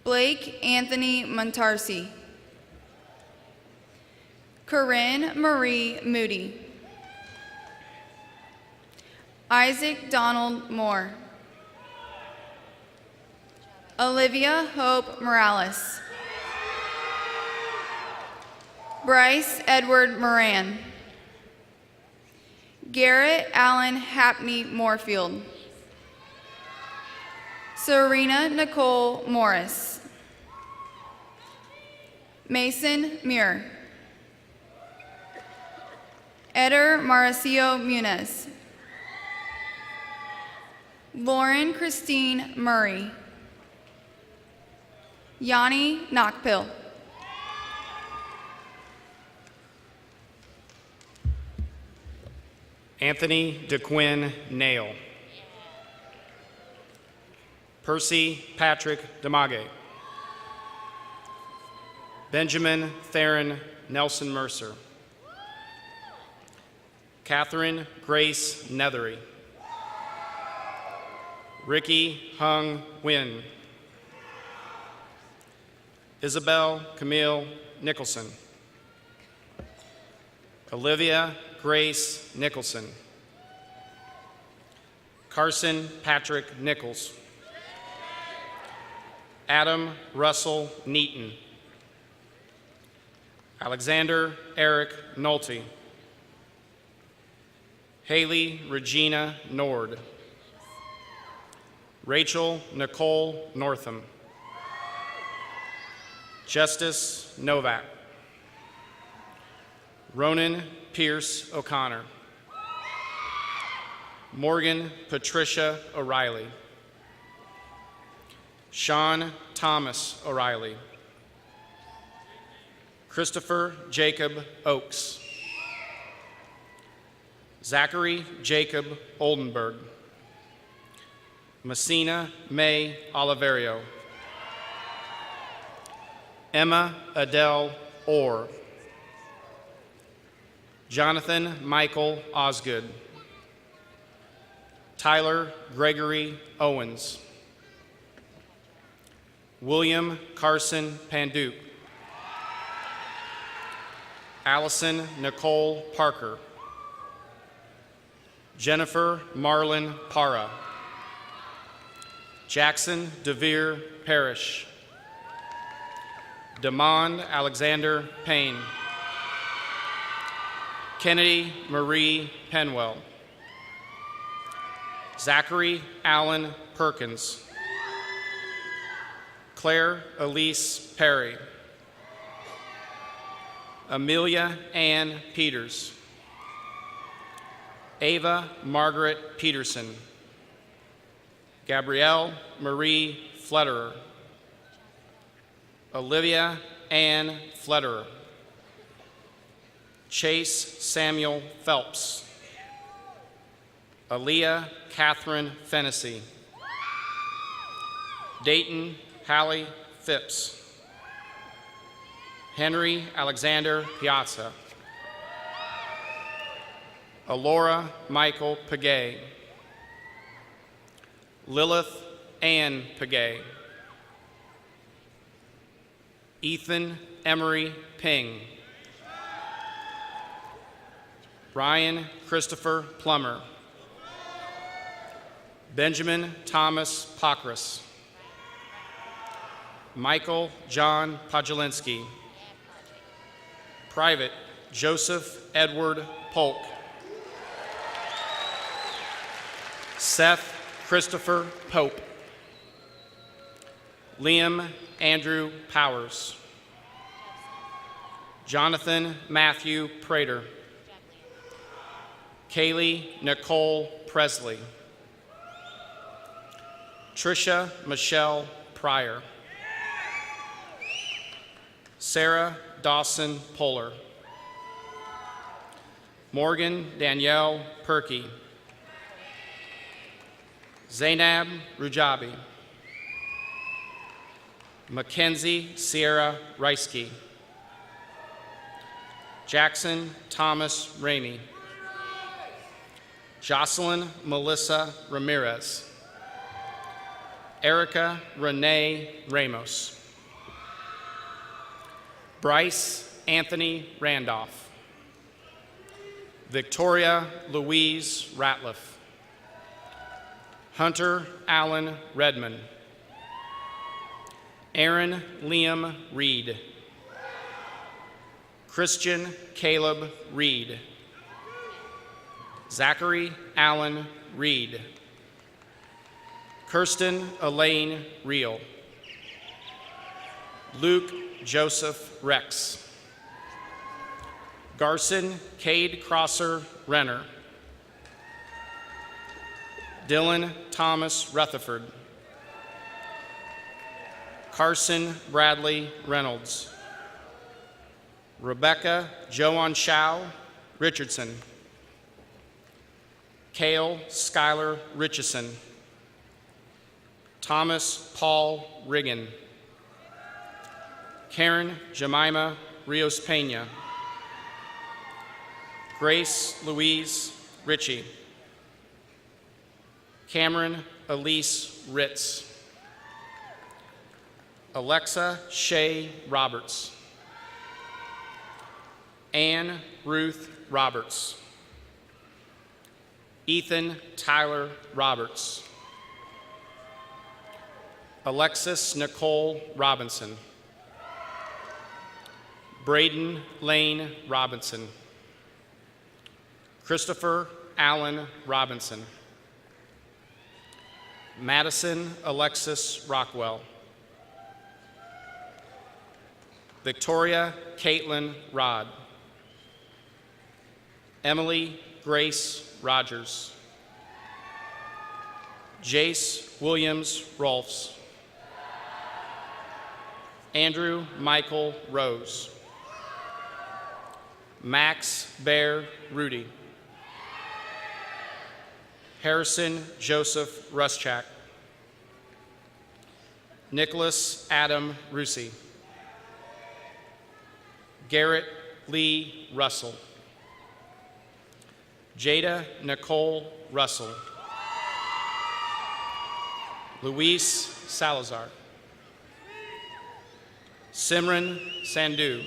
Blake Anthony Montarsi. Corinne Marie Moody. Isaac Donald Moore. Olivia Hope Morales. Bryce Edward Moran. Garrett Allen Hapney Moorfield. Serena Nicole Morris. Mason Muir. Eder Mauricio Muniz. Lauren Christine Murray. Yanni Knockpill. Anthony DeQuinn Nail. Percy Patrick Demage. Benjamin Theron Nelson Mercer. Catherine Grace Nethery. Ricky Hung Nguyen. Isabel Camille Nicholson. Olivia Grace Nicholson. Carson Patrick Nichols. Adam Russell Neaton. Alexander Eric Nolte. Haley Regina Nord. Rachel Nicole Northam. Justice Novak. Ronan Pierce O'Connor. Morgan Patricia O'Reilly. Sean Thomas O'Reilly. Christopher Jacob Oakes. Zachary Jacob Oldenburg. Messina May Oliverio. Emma Adele Orr. Jonathan Michael Osgood. Tyler Gregory Owens. William Carson Panduke. Allison Nicole Parker. Jennifer Marlin Para. Jackson DeVere Parrish. Damond Alexander Payne. Kennedy Marie Penwell. Zachary Allen Perkins. Claire Elise Perry. Amelia Ann Peters. Ava Margaret Peterson. Gabrielle Marie Flederer. Olivia Ann Flederer. Chase Samuel Phelps. Aaliyah Catherine Fennessy. Dayton Hallie Phipps. Henry Alexander Piazza. Alora Michael Pagay. Lilith Ann Pagay. Ethan Emery Ping. Ryan Christopher Plummer. Benjamin Thomas Pokras. Michael John Podolinsky. Private Joseph Edward Polk. Seth Christopher Pope. Liam Andrew Powers. Jonathan Matthew Prater. Kaylee Nicole Presley. Tricia Michelle Pryor. Sarah Dawson Polar. Morgan Danielle Perky. Zainab Rujabi. Mackenzie Sierra Reisky. Jackson Thomas Ramey. Jocelyn Melissa Ramirez. Erica Renee Ramos. Bryce Anthony Randolph. Victoria Louise Ratliff. Hunter Allen Redmond. Aaron Liam Reed. Christian Caleb Reed. Zachary Allen Reed. Kirsten Elaine Reel. Luke Joseph Rex. Garson Cade Crosser Renner. Dylan Thomas Rutherford. Carson Bradley Reynolds. Rebecca Joan Shao Richardson. Cale Schuyler Richardson. Thomas Paul Riggin. Karen Jemima Rios Pena. Grace Louise Ritchie. Cameron Elise Ritz. Alexa Shay Roberts. Anne Ruth Roberts. Ethan Tyler Roberts. Alexis Nicole Robinson. Braden Lane Robinson. Christopher Allen Robinson. Madison Alexis Rockwell. Victoria Caitlin Rod. Emily Grace Rogers. Jace Williams Rolfs. Andrew Michael Rose. Max Bear Rudy. Harrison Joseph Ruschak. Nicholas Adam Rusi. Garrett Lee Russell. Jada Nicole Russell. Luis Salazar. Simran Sandhu.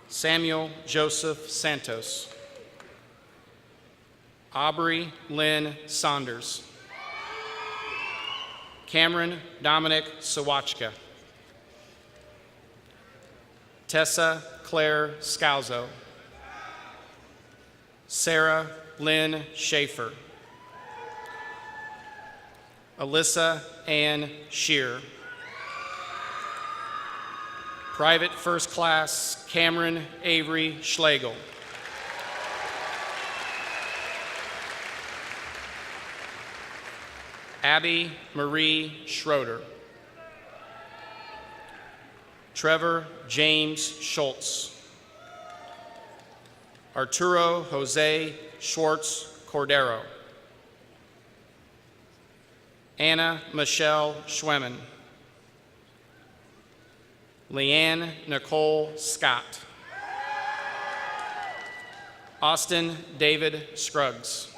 Samuel Joseph Santos. Aubrey Lynn Saunders. Cameron Dominic Sawachka. Tessa Claire Scalzo. Sarah Lynn Schaefer. Alyssa Ann Shear. Private First Class Cameron Avery Schlegel. Abby Marie Schroeder. Trevor James Schultz. Arturo Jose Schwartz Cordero. Anna Michelle Schwemmen. Leanne Nicole Scott. Austin David Scruggs.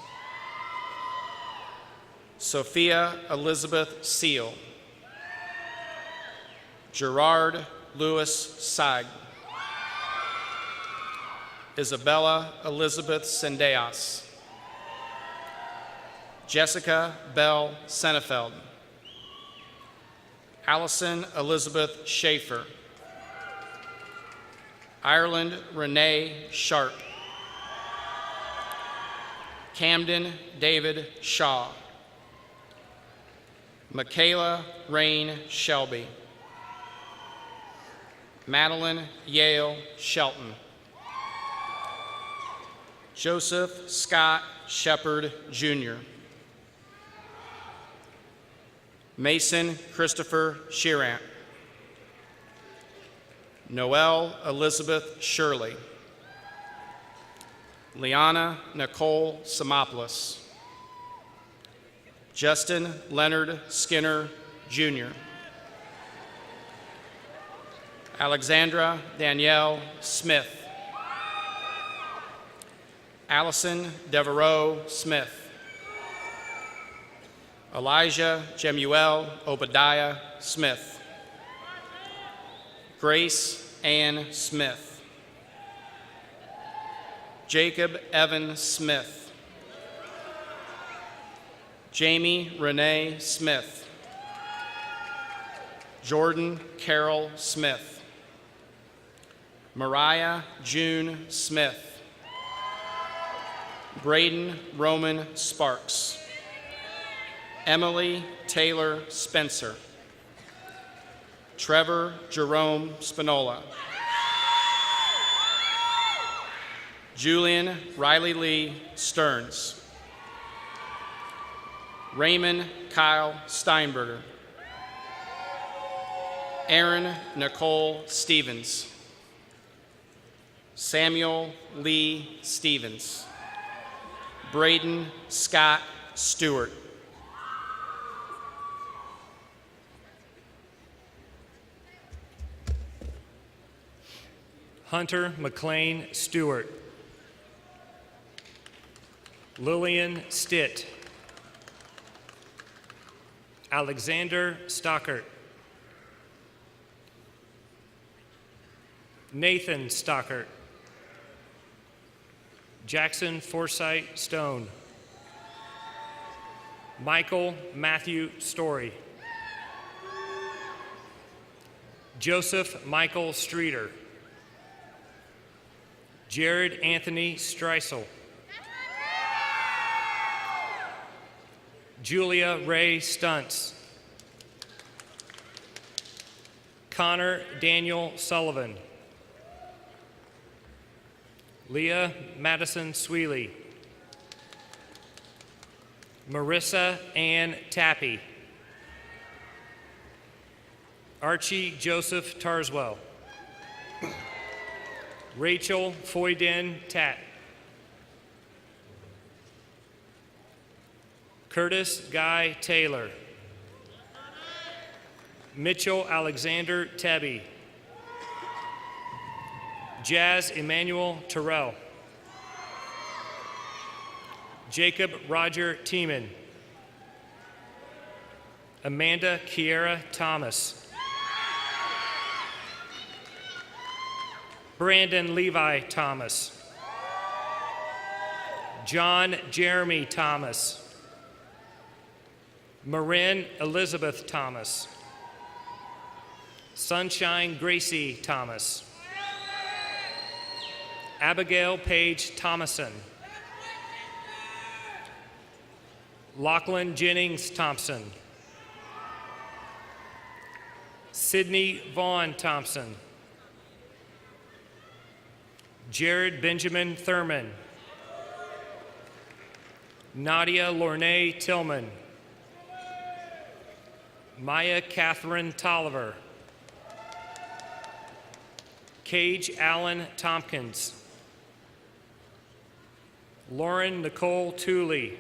Sophia Elizabeth Seal. Gerard Louis Saig. Isabella Elizabeth Sendejas. Jessica Bell Senefeld. Allison Elizabeth Schaefer. Ireland Renee Sharp. Camden David Shaw. Michaela Rain Shelby. Madeline Yale Shelton. Joseph Scott Shepard Jr. Mason Christopher Sheerant. Noelle Elizabeth Shirley. Liana Nicole Samopoulos. Justin Leonard Skinner, Jr. Alexandra Danielle Smith. Allison Devereaux Smith. Elijah Jemuel Obadiah Smith. Grace Ann Smith. Jacob Evan Smith. Jamie Renee Smith. Jordan Carol Smith. Mariah June Smith. Braden Roman Sparks. Emily Taylor Spencer. Trevor Jerome Spinola. Julian Riley Lee Stearns. Raymond Kyle Steinberger. Aaron Nicole Stevens. Samuel Lee Stevens. Braden Scott Stewart. Hunter McLean Stewart. Lillian Stitt. Alexander Stockert. Nathan Stockert. Jackson Forsyth Stone. Michael Matthew Story. Joseph Michael Streeter. Jared Anthony Streisel. Julia Ray Stuntz. Connor Daniel Sullivan. Leah Madison Sweely, Marissa Ann Tappy, Archie Joseph Tarswell, Rachel Foyden Tat, Curtis Guy Taylor, Mitchell Alexander Tebby, Jazz Emmanuel Terrell, Jacob Roger Tiemann, Amanda Kiera Thomas, Brandon Levi Thomas, John Jeremy Thomas, Marin Elizabeth Thomas, Sunshine Gracie Thomas, Abigail Page Thomason, Lachlan Jennings Thompson, Sydney Vaughn Thompson, Jared Benjamin Thurman, Nadia Lornay Tillman, Maya Catherine Tolliver, Cage Allen Tompkins, Lauren Nicole Tooley,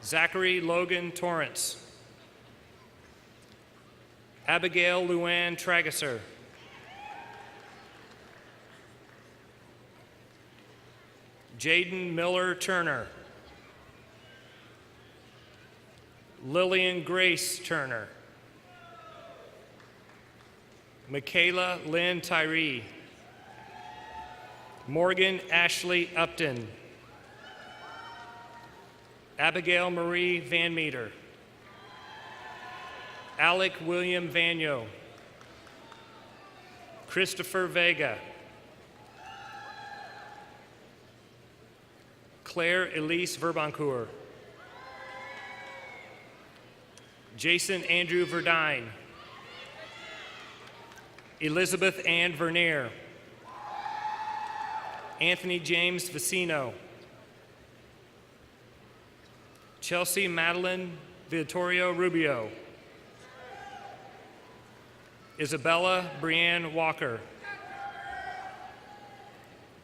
Zachary Logan Torrance, Abigail Luann Tragesser, Jaden Miller Turner, Lillian Grace Turner, Michaela Lynn Tyree, Morgan Ashley Upton, Abigail Marie Van Meter, Alec William Vanyo, Christopher Vega, Claire Elise Verbancourt, Jason Andrew Verdine, Elizabeth Ann Vernier, Anthony James Vicino, Chelsea Madeline Vittorio Rubio, Isabella Brianne Walker,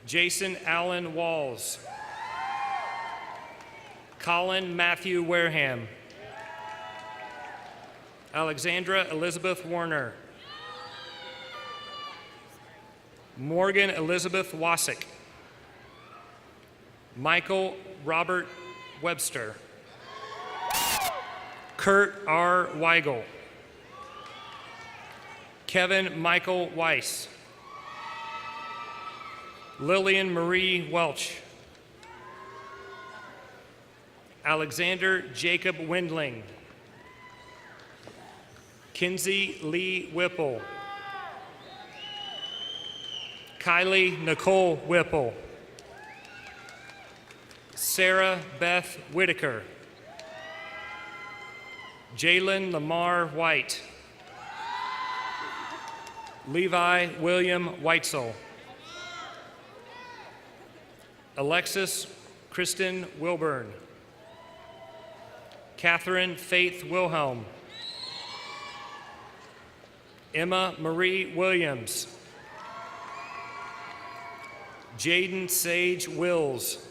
Jason Allen Walls, Colin Matthew Wareham, Alexandra Elizabeth Warner, Morgan Elizabeth Wasick, Michael Robert Webster, Kurt R. Weigel, Kevin Michael Weiss, Lillian Marie Welch, Alexander Jacob Windling, Kinsey Lee Whipple, Kylie Nicole Whipple, Sarah Beth Whitaker, Jalen Lamar White, Levi William Weitzel, Alexis Kristen Wilburn, Catherine Faith Wilhelm, Emma Marie Williams, Jaden Sage Wills,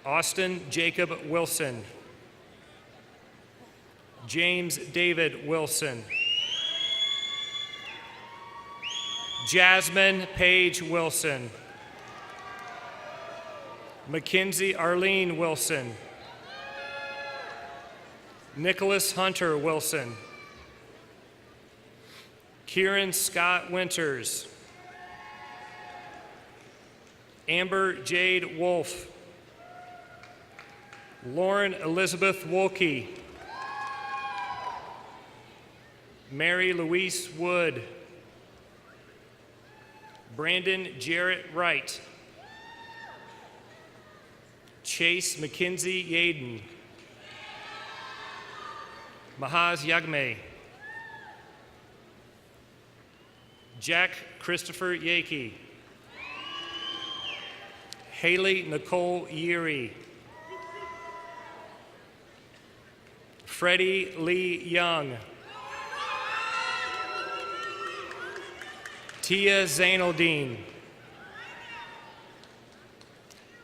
Austin Jacob Wilson, James David Wilson, Jasmine Paige Wilson, Mackenzie Arlene Wilson, Nicholas Hunter Wilson, Kieran Scott Winters, Amber Jade Wolf, Lauren Elizabeth Wolke, Mary Louise Wood, Brandon Jarrett Wright, Chase McKenzie Yaden, Mahaz Yagme, Jack Christopher Yakey. Haley Nicole Yeary. Freddie Lee Young. Tia Zainaldine.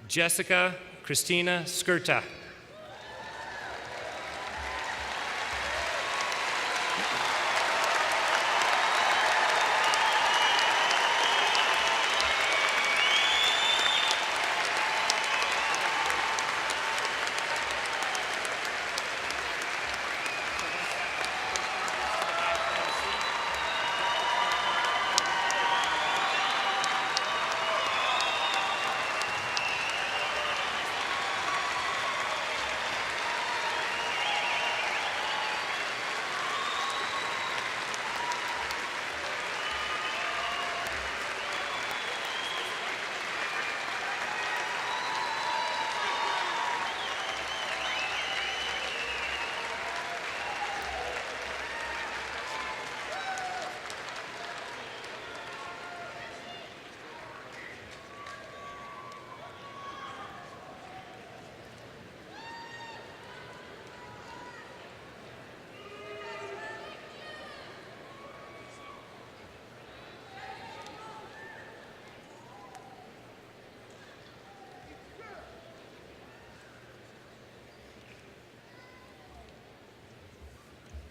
Jessica Christina Skirta.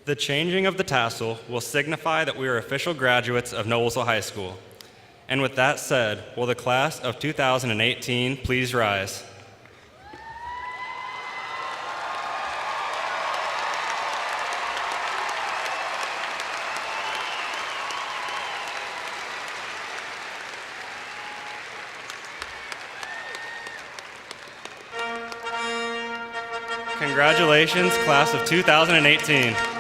The changing of the tassel will signify that we are official graduates of Noblesville High School. And with that said, will the class of 2018 please rise? Congratulations, class of 2018.